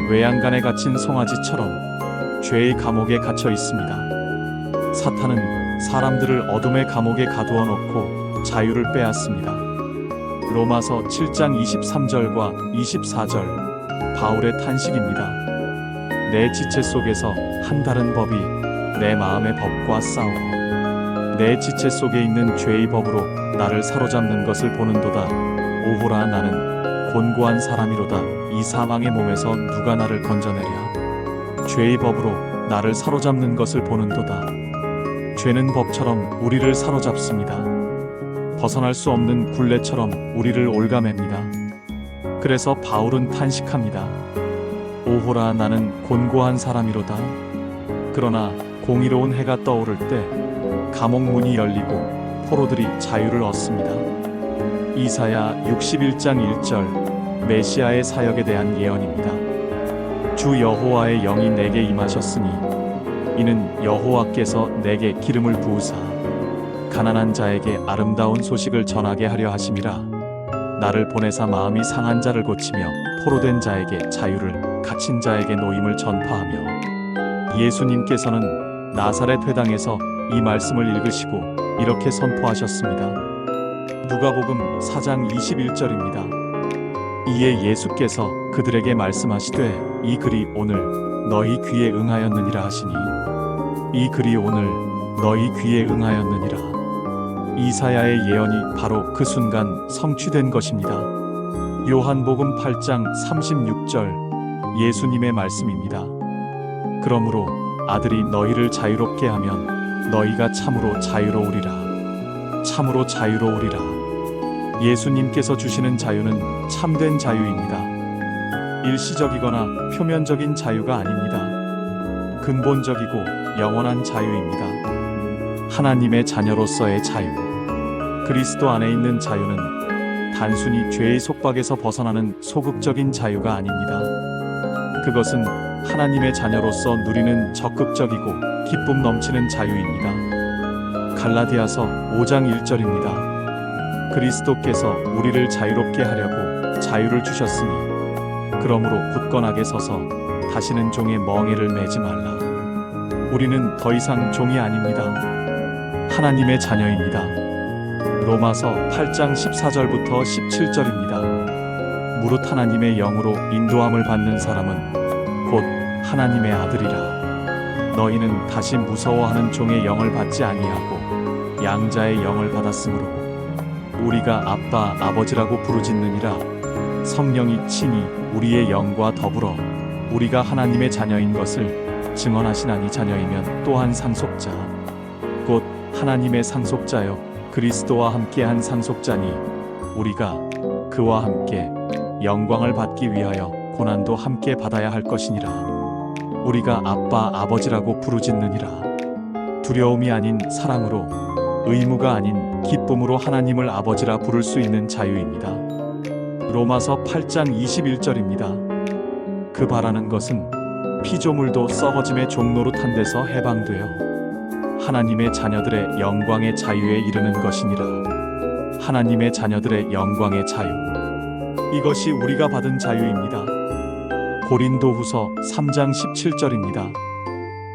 외양간에 갇힌 송아지처럼 죄의 감옥에 갇혀 있습니다. 사탄은 사람들을 어둠의 감옥에 가두어 놓고 자유를 빼앗습니다. 로마서 7장 23절과 24절 바울의 탄식입니다. 내 지체 속에서 한 다른 법이 내 마음의 법과 싸워 내 지체 속에 있는 죄의 법으로 나를 사로잡는 것을 보는도다. 오호라 나는 곤고한 사람이로다. 이 사망의 몸에서 누가 나를 건져내랴. 죄의 법으로 나를 사로잡는 것을 보는도다. 죄는 법처럼 우리를 사로잡습니다. 벗어날 수 없는 굴레처럼 우리를 올가맵니다. 그래서 바울은 탄식합니다. 오호라, 나는 곤고한 사람이로다. 그러나 공의로운 해가 떠오를 때 감옥 문이 열리고 포로들이 자유를 얻습니다. 이사야 61장 1절, 메시아의 사역에 대한 예언입니다. 주 여호와의 영이 내게 임하셨으니 이는 여호와께서 내게 기름을 부으사 가난한 자에게 아름다운 소식을 전하게 하려 하심이라. 나를 보내사 마음이 상한 자를 고치며 포로된 자에게 자유를, 갇힌 자에게 노임을 전파하며. 예수님께서는 나사렛 회당에서 이 말씀을 읽으시고 이렇게 선포하셨습니다. 누가복음 4장 21절입니다. 이에 예수께서 그들에게 말씀하시되 이 글이 오늘 너희 귀에 응하였느니라 하시니, 이 글이 오늘 너희 귀에 응하였느니라. 이사야의 예언이 바로 그 순간 성취된 것입니다. 요한복음 8장 36절, 예수님의 말씀입니다. 그러므로 아들이 너희를 자유롭게 하면 너희가 참으로 자유로우리라. 참으로 자유로우리라. 예수님께서 주시는 자유는 참된 자유입니다. 일시적이거나 표면적인 자유가 아닙니다. 근본적이고 영원한 자유입니다. 하나님의 자녀로서의 자유. 그리스도 안에 있는 자유는 단순히 죄의 속박에서 벗어나는 소극적인 자유가 아닙니다. 그것은 하나님의 자녀로서 누리는 적극적이고 기쁨 넘치는 자유입니다. 갈라디아서 5장 1절입니다. 그리스도께서 우리를 자유롭게 하려고 자유를 주셨으니 그러므로 굳건하게 서서 다시는 종의 멍에를 매지 말라. 우리는 더 이상 종이 아닙니다. 하나님의 자녀입니다. 로마서 8장 14절부터 17절입니다. 무릇 하나님의 영으로 인도함을 받는 사람은 곧 하나님의 아들이라. 너희는 다시 무서워하는 종의 영을 받지 아니하고 양자의 영을 받았으므로 우리가 아빠 아버지라고 부르짖느니라. 성령이 친히 우리의 영과 더불어 우리가 하나님의 자녀인 것을 증언하시나니, 자녀이면 또한 상속자 곧 하나님의 상속자여 그리스도와 함께한 상속자니 우리가 그와 함께 영광을 받기 위하여 고난도 함께 받아야 할 것이니라. 우리가 아빠 아버지라고 부르짖느니라. 두려움이 아닌 사랑으로, 의무가 아닌 기쁨으로 하나님을 아버지라 부를 수 있는 자유입니다. 로마서 8장 21절입니다. 그 바라는 것은 피조물도 썩어짐의 종노릇한 데서 해방되어 하나님의 자녀들의 영광의 자유에 이르는 것이니라. 하나님의 자녀들의 영광의 자유. 이것이 우리가 받은 자유입니다. 고린도후서 3장 17절입니다.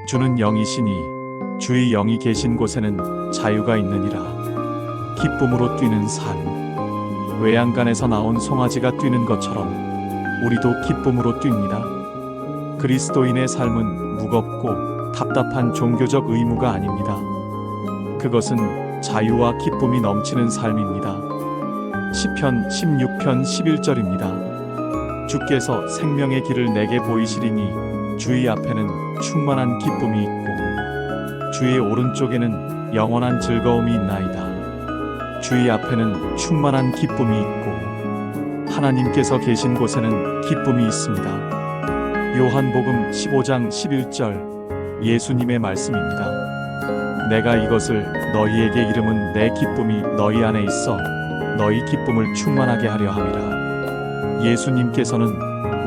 주는 영이시니 주의 영이 계신 곳에는 자유가 있느니라. 기쁨으로 뛰는 삶. 외양간에서 나온 송아지가 뛰는 것처럼 우리도 기쁨으로 뜁니다. 그리스도인의 삶은 무겁고 답답한 종교적 의무가 아닙니다. 그것은 자유와 기쁨이 넘치는 삶입니다. 시편 16편 11절입니다. 주께서 생명의 길을 내게 보이시리니 주의 앞에는 충만한 기쁨이 있고 주의 오른쪽에는 영원한 즐거움이 있나이다. 주의 앞에는 충만한 기쁨이 있고 하나님께서 계신 곳에는 기쁨이 있습니다. 요한복음 15장 11절, 예수님의 말씀입니다. 내가 이것을 너희에게 이름은 내 기쁨이 너희 안에 있어 너희 기쁨을 충만하게 하려 함이라. 예수님께서는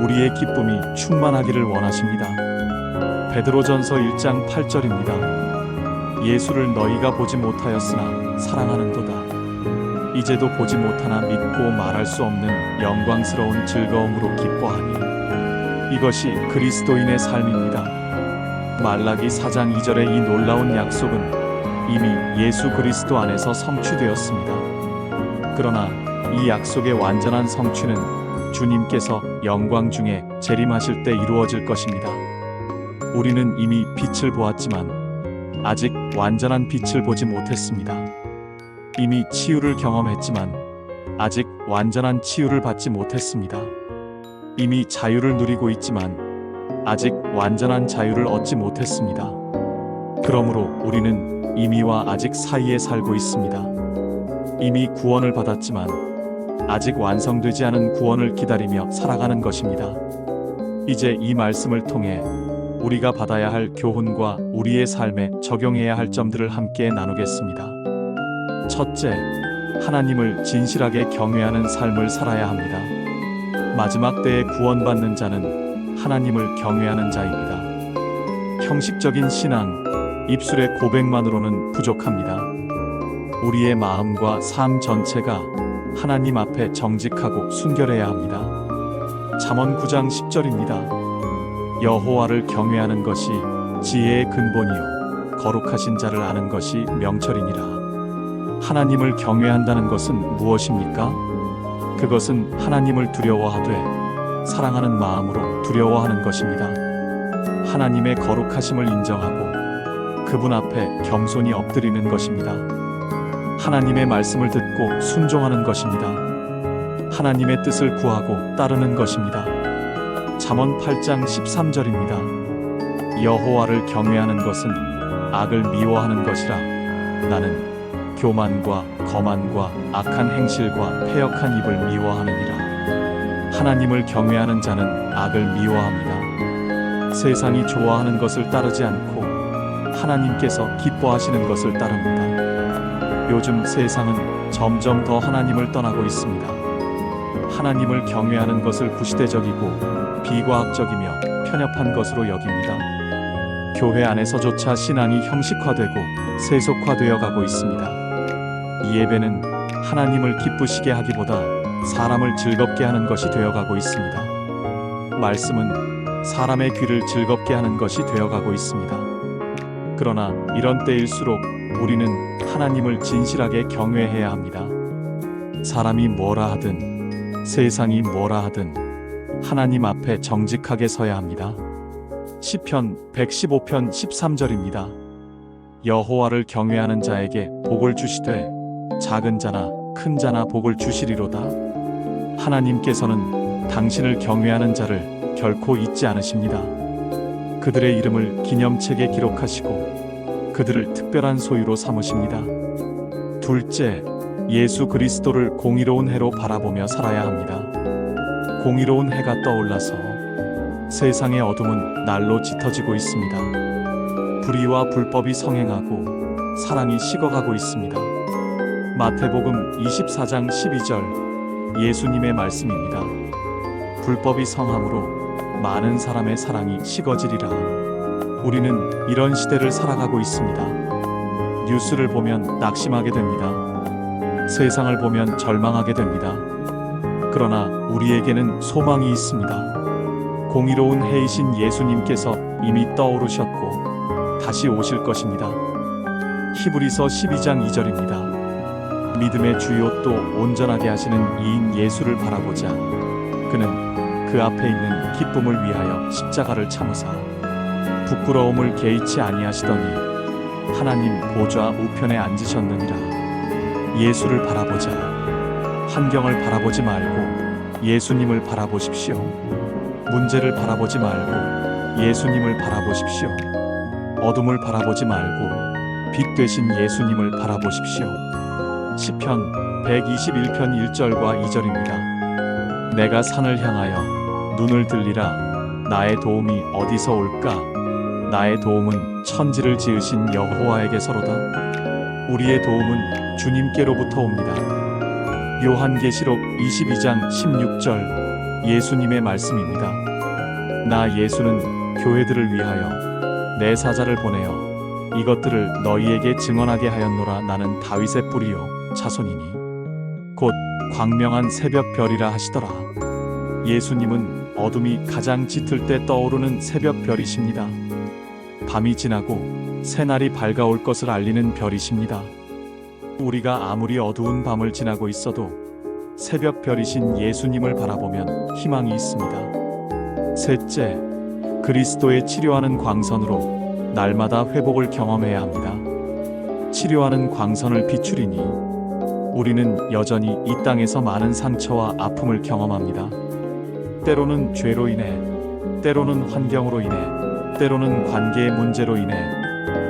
우리의 기쁨이 충만하기를 원하십니다. 베드로전서 1장 8절입니다. 예수를 너희가 보지 못하였으나 사랑하는도다. 이제도 보지 못하나 믿고 말할 수 없는 영광스러운 즐거움으로 기뻐하니 이것이 그리스도인의 삶입니다. 말라기 4장 2절의 이 놀라운 약속은 이미 예수 그리스도 안에서 성취되었습니다. 그러나 이 약속의 완전한 성취는 주님께서 영광 중에 재림하실 때 이루어질 것입니다. 우리는 이미 빛을 보았지만 아직 완전한 빛을 보지 못했습니다. 이미 치유를 경험했지만 아직 완전한 치유를 받지 못했습니다. 이미 자유를 누리고 있지만 아직 완전한 자유를 얻지 못했습니다. 그러므로 우리는 이미와 아직 사이에 살고 있습니다. 이미 구원을 받았지만 아직 완성되지 않은 구원을 기다리며 살아가는 것입니다. 이제 이 말씀을 통해 우리가 받아야 할 교훈과 우리의 삶에 적용해야 할 점들을 함께 나누겠습니다. 첫째, 하나님을 진실하게 경외하는 삶을 살아야 합니다. 마지막 때에 구원받는 자는 하나님을 경외하는 자입니다. 형식적인 신앙, 입술의 고백만으로는 부족합니다. 우리의 마음과 삶 전체가 하나님 앞에 정직하고 순결해야 합니다. 잠언 9장 10절입니다. 여호와를 경외하는 것이 지혜의 근본이요 거룩하신 자를 아는 것이 명철이니라. 하나님을 경외한다는 것은 무엇입니까? 그것은 하나님을 두려워하되 사랑하는 마음으로 두려워하는 것입니다. 하나님의 거룩하심을 인정하고 그분 앞에 겸손히 엎드리는 것입니다. 하나님의 말씀을 듣고 순종하는 것입니다. 하나님의 뜻을 구하고 따르는 것입니다. 잠언 8장 13절입니다. 여호와를 경외하는 것은 악을 미워하는 것이라. 나는 교만과 거만과 악한 행실과 패역한 입을 미워하느니라. 하나님을 경외하는 자는 악을 미워합니다. 세상이 좋아하는 것을 따르지 않고 하나님께서 기뻐하시는 것을 따릅니다. 요즘 세상은 점점 더 하나님을 떠나고 있습니다. 하나님을 경외하는 것을 구시대적이고 비과학적이며 편협한 것으로 여깁니다. 교회 안에서조차 신앙이 형식화되고 세속화되어 가고 있습니다. 이 예배는 하나님을 기쁘시게 하기보다 사람을 즐겁게 하는 것이 되어가고 있습니다. 말씀은 사람의 귀를 즐겁게 하는 것이 되어가고 있습니다. 그러나 이런 때일수록 우리는 하나님을 진실하게 경외해야 합니다. 사람이 뭐라 하든 세상이 뭐라 하든 하나님 앞에 정직하게 서야 합니다. 시편 115편 13절입니다. 여호와를 경외하는 자에게 복을 주시되 작은 자나 큰 자나 복을 주시리로다. 하나님께서는 당신을 경외하는 자를 결코 잊지 않으십니다. 그들의 이름을 기념책에 기록하시고 그들을 특별한 소유로 삼으십니다. 둘째, 예수 그리스도를 공의로운 해로 바라보며 살아야 합니다. 공의로운 해가 떠올라서 세상의 어둠은 날로 짙어지고 있습니다. 불의와 불법이 성행하고 사랑이 식어가고 있습니다. 마태복음 24장 12절 예수님의 말씀입니다. 불법이 성함으로 많은 사람의 사랑이 식어지리라. 우리는 이런 시대를 살아가고 있습니다. 뉴스를 보면 낙심하게 됩니다. 세상을 보면 절망하게 됩니다. 그러나 우리에게는 소망이 있습니다. 공의로운 해이신 예수님께서 이미 떠오르셨고 다시 오실 것입니다. 히브리서 12장 2절입니다. 믿음의 주요 또 온전하게 하시는 이인 예수를 바라보자. 그는 그 앞에 있는 기쁨을 위하여 십자가를 참으사 부끄러움을 개의치 아니하시더니 하나님 보좌 우편에 앉으셨느니라. 예수를 바라보자. 환경을 바라보지 말고 예수님을 바라보십시오. 문제를 바라보지 말고 예수님을 바라보십시오. 어둠을 바라보지 말고 빛 되신 예수님을 바라보십시오. 시편 121편 1절과 2절입니다. 내가 산을 향하여 눈을 들리라. 나의 도움이 어디서 올까? 나의 도움은 천지를 지으신 여호와에게서로다. 우리의 도움은 주님께로부터 옵니다. 요한계시록 22장 16절 예수님의 말씀입니다. 나 예수는 교회들을 위하여 내 사자를 보내어 이것들을 너희에게 증언하게 하였노라. 나는 다윗의 뿌리요 자손이니 곧 광명한 새벽별이라 하시더라. 예수님은 어둠이 가장 짙을 때 떠오르는 새벽별이십니다. 밤이 지나고 새날이 밝아올 것을 알리는 별이십니다. 우리가 아무리 어두운 밤을 지나고 있어도 새벽별이신 예수님을 바라보면 희망이 있습니다. 셋째, 그리스도의 치료하는 광선으로 날마다 회복을 경험해야 합니다. 치료하는 광선을 비추리니 우리는 여전히 이 땅에서 많은 상처와 아픔을 경험합니다. 때로는 죄로 인해, 때로는 환경으로 인해, 때로는 관계의 문제로 인해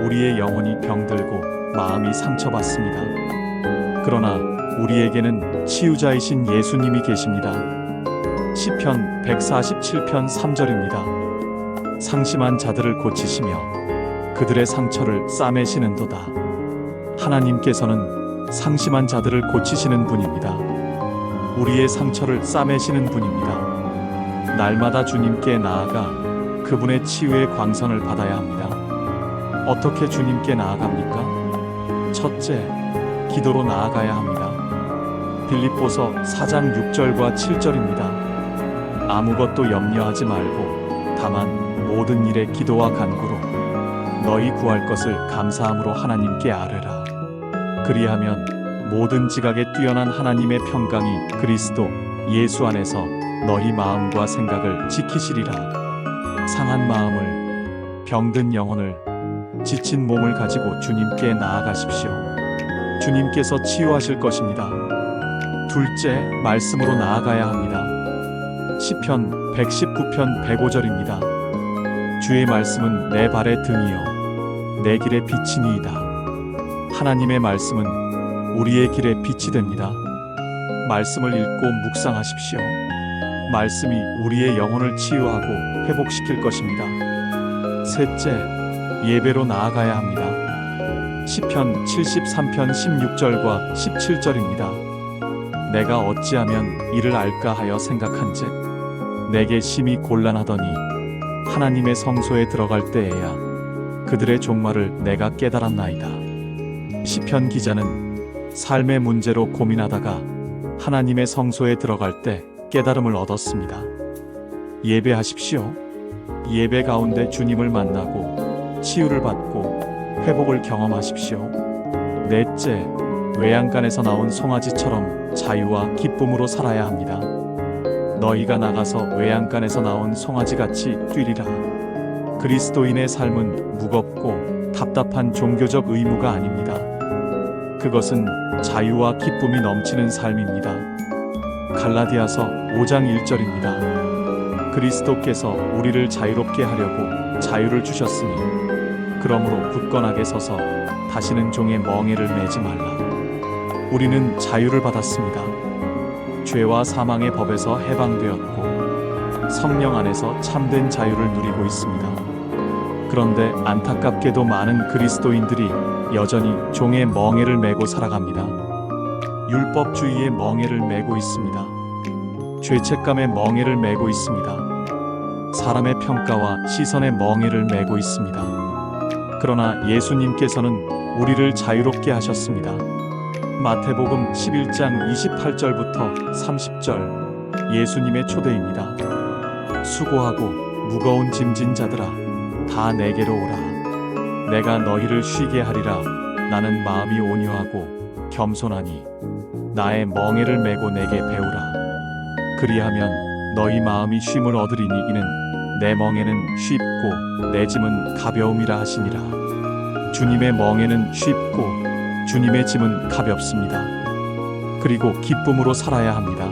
우리의 영혼이 병들고 마음이 상처받습니다. 그러나 우리에게는 치유자이신 예수님이 계십니다. 시편 147편 3절입니다. 상심한 자들을 고치시며 그들의 상처를 싸매시는도다. 하나님께서는 상심한 자들을 고치시는 분입니다. 우리의 상처를 싸매시는 분입니다. 날마다 주님께 나아가 그분의 치유의 광선을 받아야 합니다. 어떻게 주님께 나아갑니까? 첫째, 기도로 나아가야 합니다. 빌립보서 4장 6절과 7절입니다. 아무것도 염려하지 말고 다만 모든 일에 기도와 간구로 너희 구할 것을 감사함으로 하나님께 아뢰라. 그리하면 모든 지각에 뛰어난 하나님의 평강이 그리스도 예수 안에서 너희 마음과 생각을 지키시리라. 상한 마음을, 병든 영혼을, 지친 몸을 가지고 주님께 나아가십시오. 주님께서 치유하실 것입니다. 둘째, 말씀으로 나아가야 합니다. 시편 119편 105절입니다. 주의 말씀은 내 발의 등이요 내 길의 빛이니이다. 하나님의 말씀은 우리의 길의 빛이 됩니다. 말씀을 읽고 묵상하십시오. 말씀이 우리의 영혼을 치유하고 회복시킬 것입니다. 셋째, 예배로 나아가야 합니다. 시편 73편 16절과 17절입니다. 내가 어찌하면 이를 알까 하여 생각한즉 내게 심히 곤란하더니 하나님의 성소에 들어갈 때에야 그들의 종말을 내가 깨달았나이다. 시편 기자는 삶의 문제로 고민하다가 하나님의 성소에 들어갈 때 깨달음을 얻었습니다. 예배하십시오. 예배 가운데 주님을 만나고 치유를 받고 회복을 경험하십시오. 넷째, 외양간에서 나온 송아지처럼 자유와 기쁨으로 살아야 합니다. 너희가 나가서 외양간에서 나온 송아지같이 뛰리라. 그리스도인의 삶은 무겁고 답답한 종교적 의무가 아닙니다. 그것은 자유와 기쁨이 넘치는 삶입니다. 갈라디아서 5장 1절입니다. 그리스도께서 우리를 자유롭게 하려고 자유를 주셨으니 그러므로 굳건하게 서서 다시는 종의 멍에를 매지 말라. 우리는 자유를 받았습니다. 죄와 사망의 법에서 해방되었고 성령 안에서 참된 자유를 누리고 있습니다. 그런데 안타깝게도 많은 그리스도인들이 여전히 종의 멍에를 메고 살아갑니다. 율법주의의 멍에를 메고 있습니다. 죄책감의 멍에를 메고 있습니다. 사람의 평가와 시선의 멍에를 메고 있습니다. 그러나 예수님께서는 우리를 자유롭게 하셨습니다. 마태복음 11장 28절부터 30절 예수님의 초대입니다. 수고하고 무거운 짐진 자들아 다 내게로 오라. 내가 너희를 쉬게 하리라. 나는 마음이 온유하고 겸손하니 나의 멍에를 메고 내게 배우라. 그리하면 너희 마음이 쉼을 얻으리니 이는 내 멍에는 쉽고 내 짐은 가벼움이라 하시니라. 주님의 멍에는 쉽고 주님의 짐은 가볍습니다. 그리고 기쁨으로 살아야 합니다.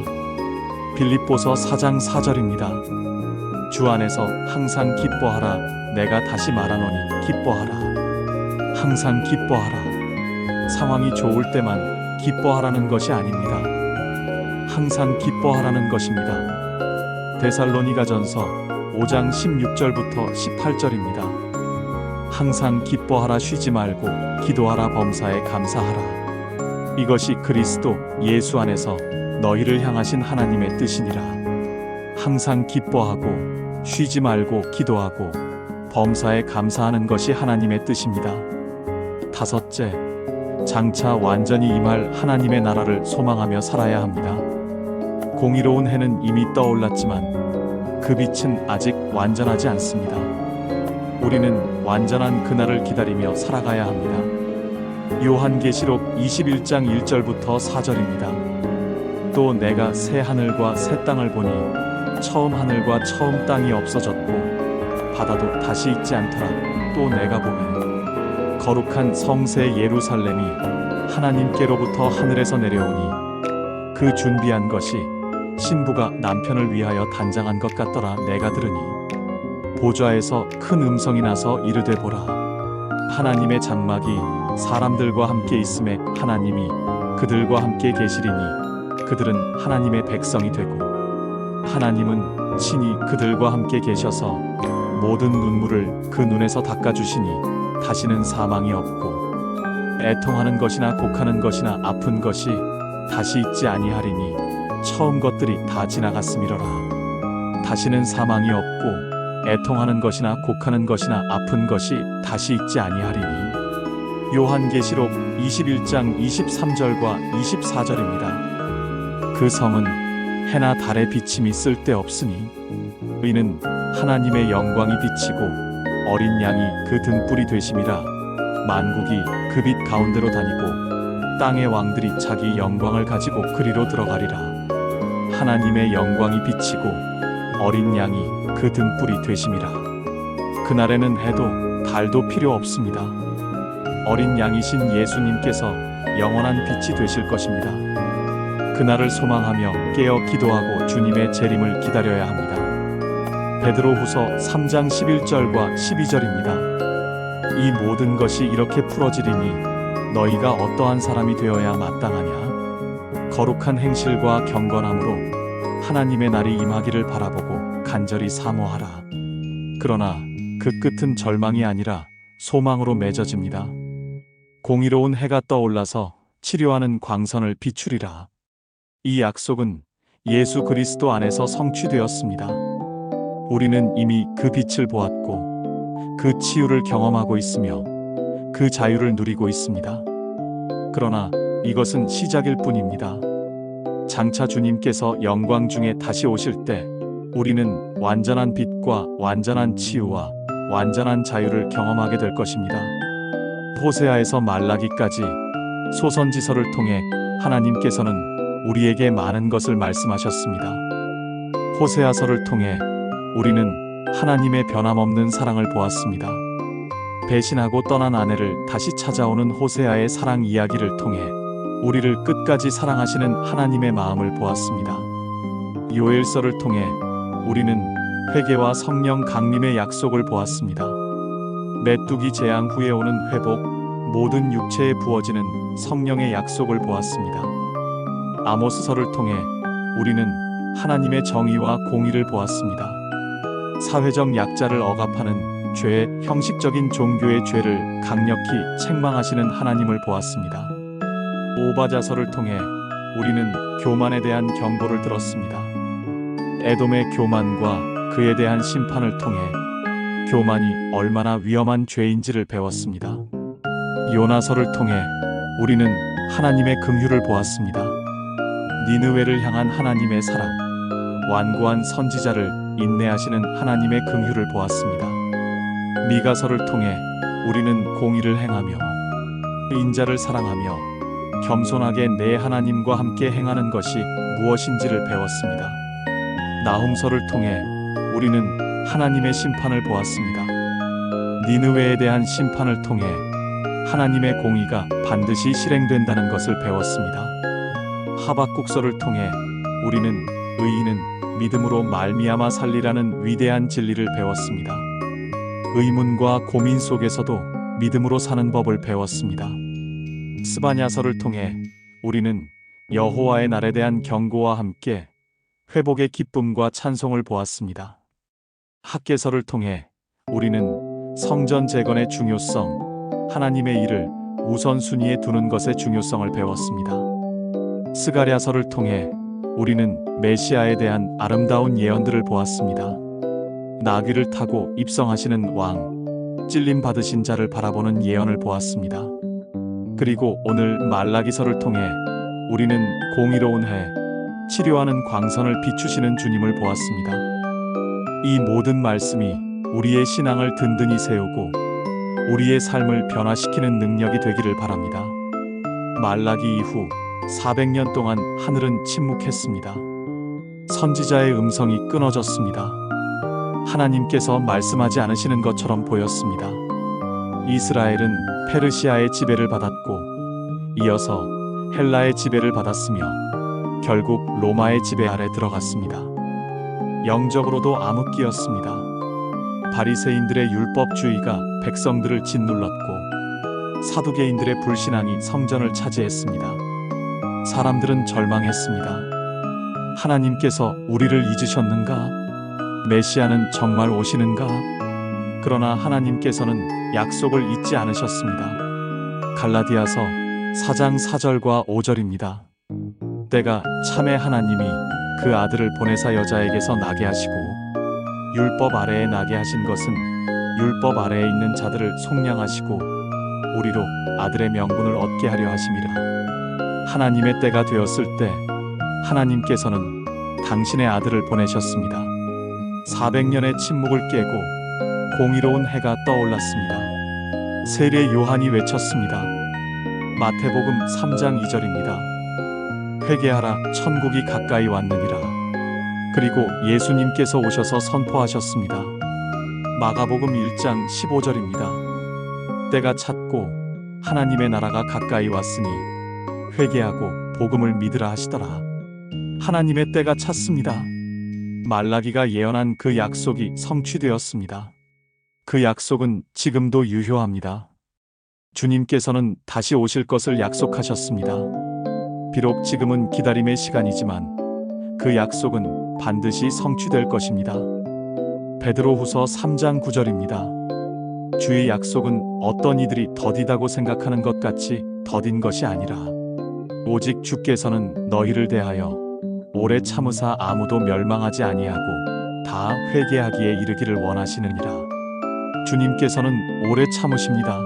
빌립보서 4장 4절입니다. 주 안에서 항상 기뻐하라. 내가 다시 말하노니 기뻐하라. 항상 기뻐하라. 상황이 좋을 때만 기뻐하라는 것이 아닙니다. 항상 기뻐하라는 것입니다. 데살로니가전서 5장 16절부터 18절입니다. 항상 기뻐하라. 쉬지 말고 기도하라. 범사에 감사하라. 이것이 그리스도 예수 안에서 너희를 향하신 하나님의 뜻이니라. 항상 기뻐하고 쉬지 말고 기도하고 범사에 감사하는 것이 하나님의 뜻입니다. 다섯째, 장차 완전히 임할 하나님의 나라를 소망하며 살아야 합니다. 공의로운 해는 이미 떠올랐지만 그 빛은 아직 완전하지 않습니다. 우리는 완전한 그날을 기다리며 살아가야 합니다. 요한계시록 21장 1절부터 4절입니다. 또 내가 새 하늘과 새 땅을 보니 처음 하늘과 처음 땅이 없어졌고 바다도 다시 있지 않더라. 또 내가 보매 거룩한 성새 예루살렘이 하나님께로부터 하늘에서 내려오니 그 준비한 것이 신부가 남편을 위하여 단장한 것 같더라. 내가 들으니 보좌에서 큰 음성이 나서 이르되 보라. 하나님의 장막이 사람들과 함께 있음에 하나님이 그들과 함께 계시리니 그들은 하나님의 백성이 되고 하나님은 친히 그들과 함께 계셔서 모든 눈물을 그 눈에서 닦아주시니 다시는 사망이 없고 애통하는 것이나 곡하는 것이나 아픈 것이 다시 있지 아니하리니 처음 것들이 다 지나갔음이로라. 다시는 사망이 없고 애통하는 것이나 곡하는 것이나 아픈 것이 다시 있지 아니하리니. 요한계시록 21장 23절과 24절입니다. 그 성은 해나 달의 비침이 쓸데없으니 이는 하나님의 영광이 비치고 어린 양이 그 등불이 되심이라. 만국이 그 빛 가운데로 다니고 땅의 왕들이 자기 영광을 가지고 그리로 들어가리라. 하나님의 영광이 비치고 어린 양이 그 등불이 되심이라. 그날에는 해도 달도 필요 없습니다. 어린 양이신 예수님께서 영원한 빛이 되실 것입니다. 그날을 소망하며 깨어 기도하고 주님의 재림을 기다려야 합니다. 베드로후서 3장 11절과 12절입니다. 이 모든 것이 이렇게 풀어지리니 너희가 어떠한 사람이 되어야 마땅하냐? 거룩한 행실과 경건함으로 하나님의 날이 임하기를 바라보고 간절히 사모하라. 그러나 그 끝은 절망이 아니라 소망으로 맺어집니다. 공의로운 해가 떠올라서 치료하는 광선을 비추리라. 이 약속은 예수 그리스도 안에서 성취되었습니다. 우리는 이미 그 빛을 보았고 그 치유를 경험하고 있으며 그 자유를 누리고 있습니다. 그러나 이것은 시작일 뿐입니다. 장차 주님께서 영광 중에 다시 오실 때 우리는 완전한 빛과 완전한 치유와 완전한 자유를 경험하게 될 것입니다. 호세아에서 말라기까지 소선지서를 통해 하나님께서는 우리에게 많은 것을 말씀하셨습니다. 호세아서를 통해 우리는 하나님의 변함없는 사랑을 보았습니다. 배신하고 떠난 아내를 다시 찾아오는 호세아의 사랑 이야기를 통해 우리를 끝까지 사랑하시는 하나님의 마음을 보았습니다. 요엘서를 통해 우리는 회개와 성령 강림의 약속을 보았습니다. 메뚜기 재앙 후에 오는 회복, 모든 육체에 부어지는 성령의 약속을 보았습니다. 아모스서를 통해 우리는 하나님의 정의와 공의를 보았습니다. 사회적 약자를 억압하는 죄, 형식적인 종교의 죄를 강력히 책망하시는 하나님을 보았습니다. 오바자서를 통해 우리는 교만에 대한 경고를 들었습니다. 에돔의 교만과 그에 대한 심판을 통해 교만이 얼마나 위험한 죄인지를 배웠습니다. 요나서를 통해 우리는 하나님의 긍휼을 보았습니다. 니느웨를 향한 하나님의 사랑, 완고한 선지자를 인내하시는 하나님의 긍휼을 보았습니다. 미가서를 통해 우리는 공의를 행하며 인자를 사랑하며 겸손하게 내 하나님과 함께 행하는 것이 무엇인지를 배웠습니다. 나훔서를 통해 우리는 하나님의 심판을 보았습니다. 니느웨에 대한 심판을 통해 하나님의 공의가 반드시 실행된다는 것을 배웠습니다. 하박국서를 통해 우리는 의인은 믿음으로 말미암아 살리라는 위대한 진리를 배웠습니다. 의문과 고민 속에서도 믿음으로 사는 법을 배웠습니다. 스바냐서를 통해 우리는 여호와의 날에 대한 경고와 함께 회복의 기쁨과 찬송을 보았습니다. 학개서를 통해 우리는 성전 재건의 중요성, 하나님의 일을 우선순위에 두는 것의 중요성을 배웠습니다. 스가랴서를 통해 우리는 메시아에 대한 아름다운 예언들을 보았습니다. 나귀를 타고 입성하시는 왕, 찔림 받으신 자를 바라보는 예언을 보았습니다. 그리고 오늘 말라기서를 통해 우리는 공의로운 해, 치료하는 광선을 비추시는 주님을 보았습니다. 이 모든 말씀이 우리의 신앙을 든든히 세우고 우리의 삶을 변화시키는 능력이 되기를 바랍니다. 말라기 이후 400년 동안 하늘은 침묵했습니다. 선지자의 음성이 끊어졌습니다. 하나님께서 말씀하지 않으시는 것처럼 보였습니다. 이스라엘은 페르시아의 지배를 받았고 이어서 헬라의 지배를 받았으며 결국 로마의 지배 아래 들어갔습니다. 영적으로도 암흑기였습니다. 바리새인들의 율법주의가 백성들을 짓눌렀고 사두개인들의 불신앙이 성전을 차지했습니다. 사람들은 절망했습니다. 하나님께서 우리를 잊으셨는가? 메시아는 정말 오시는가? 그러나 하나님께서는 약속을 잊지 않으셨습니다. 갈라디아서 4장 4절과 5절입니다. 때가 참에 하나님이 그 아들을 보내사 여자에게서 나게 하시고 율법 아래에 나게 하신 것은 율법 아래에 있는 자들을 속량하시고 우리로 아들의 명분을 얻게 하려 하심이라. 하나님의 때가 되었을 때 하나님께서는 당신의 아들을 보내셨습니다. 400년의 침묵을 깨고 공의로운 해가 떠올랐습니다. 세례 요한이 외쳤습니다. 마태복음 3장 2절입니다. 회개하라, 천국이 가까이 왔느니라. 그리고 예수님께서 오셔서 선포하셨습니다. 마가복음 1장 15절입니다. 때가 찼고 하나님의 나라가 가까이 왔으니 회개하고 복음을 믿으라 하시더라. 하나님의 때가 찼습니다. 말라기가 예언한 그 약속이 성취되었습니다. 그 약속은 지금도 유효합니다. 주님께서는 다시 오실 것을 약속하셨습니다. 비록 지금은 기다림의 시간이지만 그 약속은 반드시 성취될 것입니다. 베드로후서 3장 9절입니다. 주의 약속은 어떤 이들이 더디다고 생각하는 것 같이 더딘 것이 아니라 오직 주께서는 너희를 대하여 오래 참으사 아무도 멸망하지 아니하고 다 회개하기에 이르기를 원하시느니라. 주님께서는 오래 참으십니다.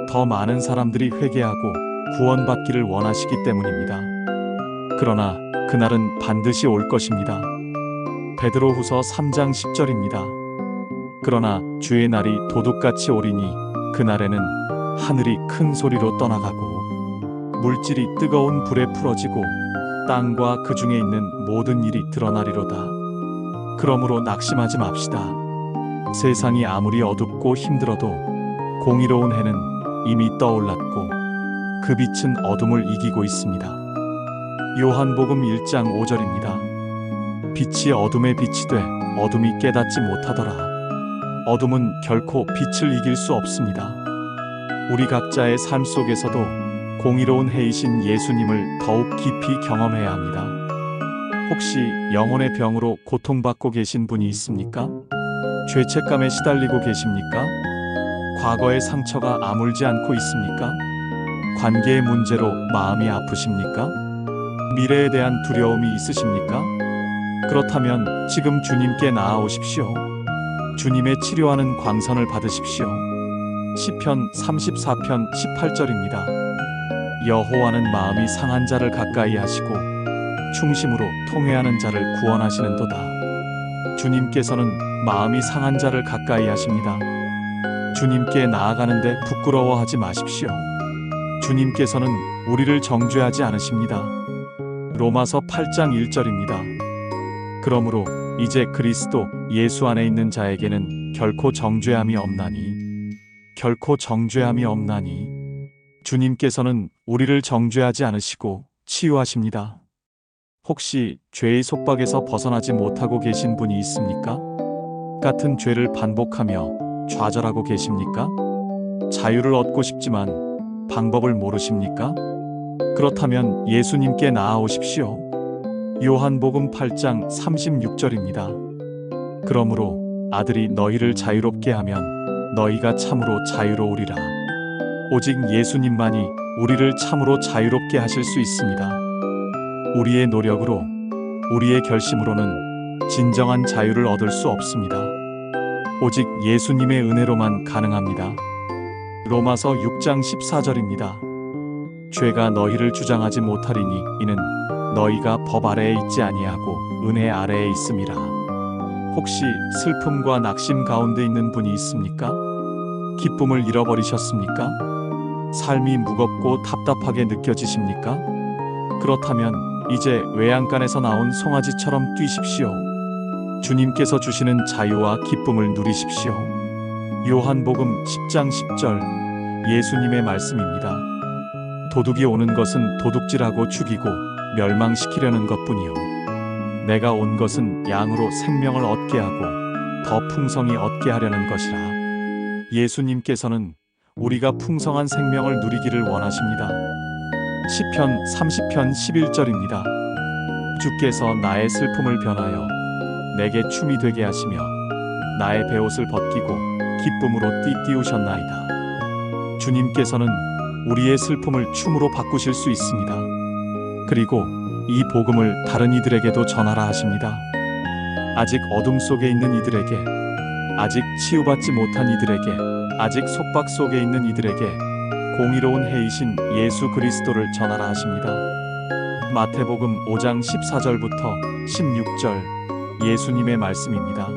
더 많은 사람들이 회개하고 구원받기를 원하시기 때문입니다. 그러나 그날은 반드시 올 것입니다. 베드로후서 3장 10절입니다. 그러나 주의 날이 도둑같이 오리니 그날에는 하늘이 큰 소리로 떠나가고 물질이 뜨거운 불에 풀어지고 땅과 그 중에 있는 모든 일이 드러나리로다. 그러므로 낙심하지 맙시다. 세상이 아무리 어둡고 힘들어도 공의로운 해는 이미 떠올랐고 그 빛은 어둠을 이기고 있습니다. 요한복음 1장 5절입니다. 빛이 어둠에 빛이 돼 어둠이 깨닫지 못하더라. 어둠은 결코 빛을 이길 수 없습니다. 우리 각자의 삶 속에서도 공의로운 해이신 예수님을 더욱 깊이 경험해야 합니다. 혹시 영혼의 병으로 고통받고 계신 분이 있습니까? 죄책감에 시달리고 계십니까? 과거의 상처가 아물지 않고 있습니까? 관계의 문제로 마음이 아프십니까? 미래에 대한 두려움이 있으십니까? 그렇다면 지금 주님께 나아오십시오. 주님의 치료하는 광선을 받으십시오. 시편 34편 18절입니다. 여호와는 마음이 상한 자를 가까이 하시고 충심으로 통회하는 자를 구원하시는도다. 주님께서는 마음이 상한 자를 가까이 하십니다. 주님께 나아가는데 부끄러워하지 마십시오. 주님께서는 우리를 정죄하지 않으십니다. 로마서 8장 1절입니다. 그러므로 이제 그리스도 예수 안에 있는 자에게는 결코 정죄함이 없나니 주님께서는 우리를 정죄하지 않으시고 치유하십니다. 혹시 죄의 속박에서 벗어나지 못하고 계신 분이 있습니까? 같은 죄를 반복하며 좌절하고 계십니까? 자유를 얻고 싶지만 방법을 모르십니까? 그렇다면 예수님께 나아오십시오. 요한복음 8장 36절입니다. 그러므로 아들이 너희를 자유롭게 하면 너희가 참으로 자유로우리라. 오직 예수님만이 우리를 참으로 자유롭게 하실 수 있습니다. 우리의 노력으로, 우리의 결심으로는 진정한 자유를 얻을 수 없습니다. 오직 예수님의 은혜로만 가능합니다. 로마서 6장 14절입니다. 죄가 너희를 주장하지 못하리니 이는 너희가 법 아래에 있지 아니하고 은혜 아래에 있음이라. 혹시 슬픔과 낙심 가운데 있는 분이 있습니까? 기쁨을 잃어버리셨습니까? 삶이 무겁고 답답하게 느껴지십니까? 그렇다면 이제 외양간에서 나온 송아지처럼 뛰십시오. 주님께서 주시는 자유와 기쁨을 누리십시오. 요한복음 10장 10절 예수님의 말씀입니다. 도둑이 오는 것은 도둑질하고 죽이고 멸망시키려는 것뿐이요 내가 온 것은 양으로 생명을 얻게 하고 더 풍성히 얻게 하려는 것이라. 예수님께서는 우리가 풍성한 생명을 누리기를 원하십니다. 시편 30편 11절입니다. 주께서 나의 슬픔을 변하여 내게 춤이 되게 하시며 나의 베옷을 벗기고 기쁨으로 띠띠우셨나이다. 주님께서는 우리의 슬픔을 춤으로 바꾸실 수 있습니다. 그리고 이 복음을 다른 이들에게도 전하라 하십니다. 아직 어둠 속에 있는 이들에게, 아직 치유받지 못한 이들에게, 아직 속박 속에 있는 이들에게 공의로운 해이신 예수 그리스도를 전하라 하십니다. 마태복음 5장 14절부터 16절 예수님의 말씀입니다.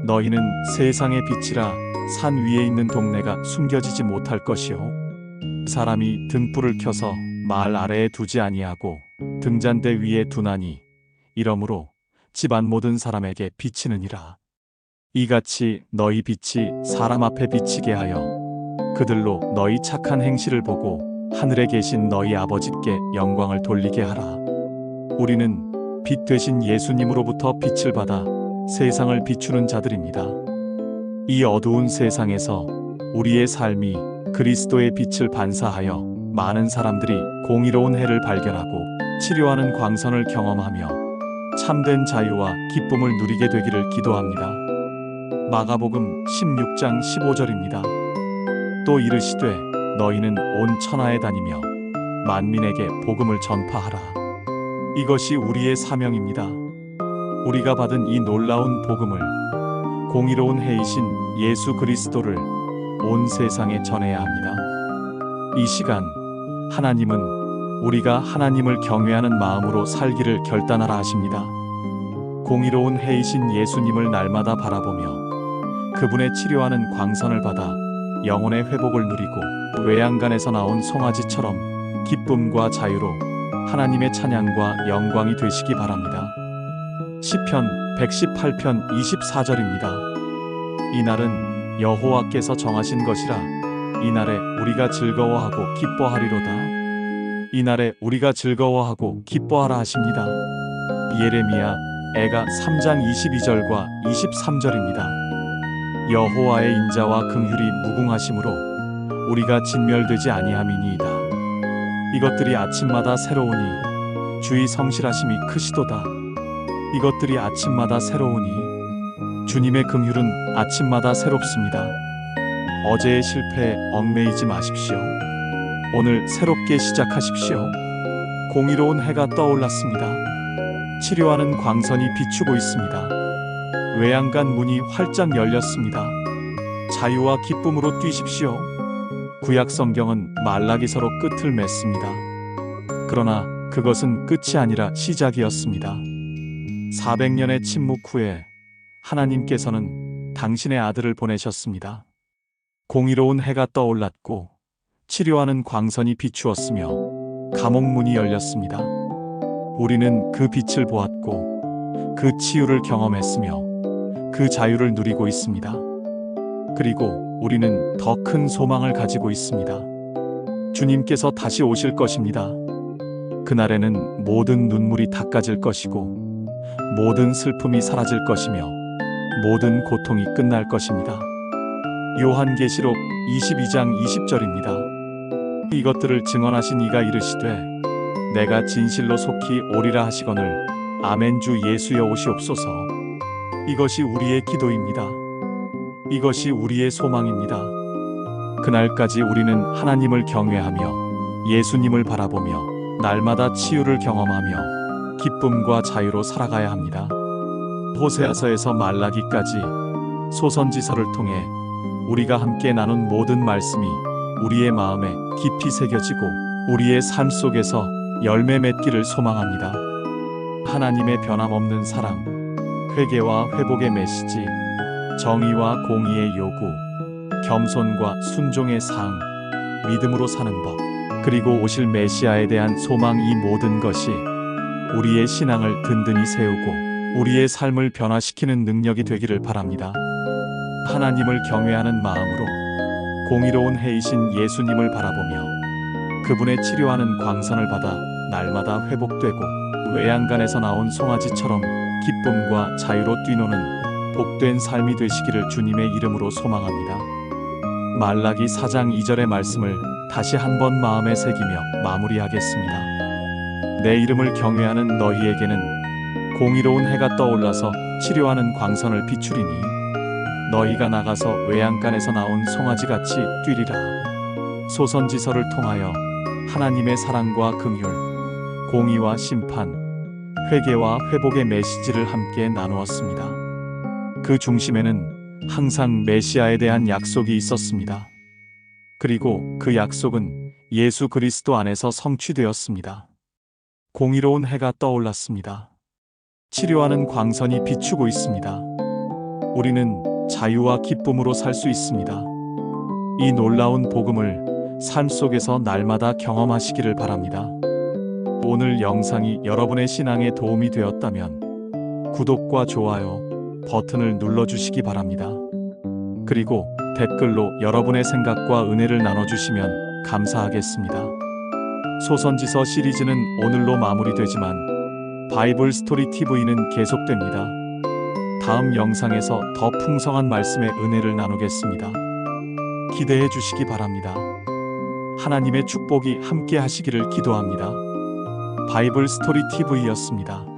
너희는 세상의 빛이라. 산 위에 있는 동네가 숨겨지지 못할 것이요 사람이 등불을 켜서 마을 아래에 두지 아니하고 등잔대 위에 두나니 이러므로 집안 모든 사람에게 비치느니라. 이같이 너희 빛이 사람 앞에 비치게 하여 그들로 너희 착한 행실을 보고 하늘에 계신 너희 아버지께 영광을 돌리게 하라. 우리는 빛 되신 예수님으로부터 빛을 받아 세상을 비추는 자들입니다. 이 어두운 세상에서 우리의 삶이 그리스도의 빛을 반사하여 많은 사람들이 공의로운 해를 발견하고 치료하는 광선을 경험하며 참된 자유와 기쁨을 누리게 되기를 기도합니다. 마가복음 16장 15절입니다. 또 이르시되 너희는 온 천하에 다니며 만민에게 복음을 전파하라. 이것이 우리의 사명입니다. 우리가 받은 이 놀라운 복음을 공의로운 해이신 예수 그리스도를 온 세상에 전해야 합니다. 이 시간 하나님은 우리가 하나님을 경외하는 마음으로 살기를 결단하라 하십니다. 공의로운 해이신 예수님을 날마다 바라보며 그분의 치료하는 광선을 받아 영혼의 회복을 누리고 외양간에서 나온 송아지처럼 기쁨과 자유로 하나님의 찬양과 영광이 되시기 바랍니다. 시편 118편 24절입니다. 이날은 여호와께서 정하신 것이라. 이날에 우리가 즐거워하고 기뻐하리로다. 이날에 우리가 즐거워하고 기뻐하라 하십니다. 예레미야 애가 3장 22절과 23절입니다. 여호와의 인자와 긍휼이 무궁하심으로 우리가 진멸되지 아니함이니이다. 이것들이 아침마다 새로우니 주의 성실하심이 크시도다. 이것들이 아침마다 새로우니 주님의 긍휼은 아침마다 새롭습니다. 어제의 실패에 얽매이지 마십시오. 오늘 새롭게 시작하십시오. 공의로운 해가 떠올랐습니다. 치료하는 광선이 비추고 있습니다. 외양간 문이 활짝 열렸습니다. 자유와 기쁨으로 뛰십시오. 구약 성경은 말라기서로 끝을 맺습니다. 그러나 그것은 끝이 아니라 시작이었습니다. 400년의 침묵 후에 하나님께서는 당신의 아들을 보내셨습니다. 공의로운 해가 떠올랐고 치료하는 광선이 비추었으며 감옥 문이 열렸습니다. 우리는 그 빛을 보았고 그 치유를 경험했으며 그 자유를 누리고 있습니다. 그리고 우리는 더 큰 소망을 가지고 있습니다. 주님께서 다시 오실 것입니다. 그날에는 모든 눈물이 닦아질 것이고 모든 슬픔이 사라질 것이며 모든 고통이 끝날 것입니다. 요한계시록 22장 20절입니다. 이것들을 증언하신 이가 이르시되 내가 진실로 속히 오리라 하시거늘 아멘. 주 예수여 오시옵소서. 이것이 우리의 기도입니다. 이것이 우리의 소망입니다. 그날까지 우리는 하나님을 경외하며 예수님을 바라보며 날마다 치유를 경험하며 기쁨과 자유로 살아가야 합니다. 호세아서에서 말라기까지 소선지서를 통해 우리가 함께 나눈 모든 말씀이 우리의 마음에 깊이 새겨지고 우리의 삶 속에서 열매 맺기를 소망합니다. 하나님의 변함없는 사랑, 회개와 회복의 메시지, 정의와 공의의 요구, 겸손과 순종의 상, 믿음으로 사는 법, 그리고 오실 메시아에 대한 소망, 이 모든 것이 우리의 신앙을 든든히 세우고 우리의 삶을 변화시키는 능력이 되기를 바랍니다. 하나님을 경외하는 마음으로 공의로운 해이신 예수님을 바라보며 그분의 치료하는 광선을 받아 날마다 회복되고 외양간에서 나온 송아지처럼 기쁨과 자유로 뛰노는 복된 삶이 되시기를 주님의 이름으로 소망합니다. 말라기 4장 2절의 말씀을 다시 한번 마음에 새기며 마무리하겠습니다. 내 이름을 경외하는 너희에게는 공의로운 해가 떠올라서 치료하는 광선을 비추리니 너희가 나가서 외양간에서 나온 송아지같이 뛰리라. 소선지서를 통하여 하나님의 사랑과 긍휼, 공의와 심판, 회개와 회복의 메시지를 함께 나누었습니다. 그 중심에는 항상 메시아에 대한 약속이 있었습니다. 그리고 그 약속은 예수 그리스도 안에서 성취되었습니다. 공의로운 해가 떠올랐습니다. 치료하는 광선이 비추고 있습니다. 우리는 자유와 기쁨으로 살 수 있습니다. 이 놀라운 복음을 삶 속에서 날마다 경험하시기를 바랍니다. 오늘 영상이 여러분의 신앙에 도움이 되었다면 구독과 좋아요 버튼을 눌러주시기 바랍니다. 그리고 댓글로 여러분의 생각과 은혜를 나눠주시면 감사하겠습니다. 소선지서 시리즈는 오늘로 마무리되지만 바이블 스토리 TV는 계속됩니다. 다음 영상에서 더 풍성한 말씀의 은혜를 나누겠습니다. 기대해 주시기 바랍니다. 하나님의 축복이 함께 하시기를 기도합니다. 바이블 스토리 TV였습니다.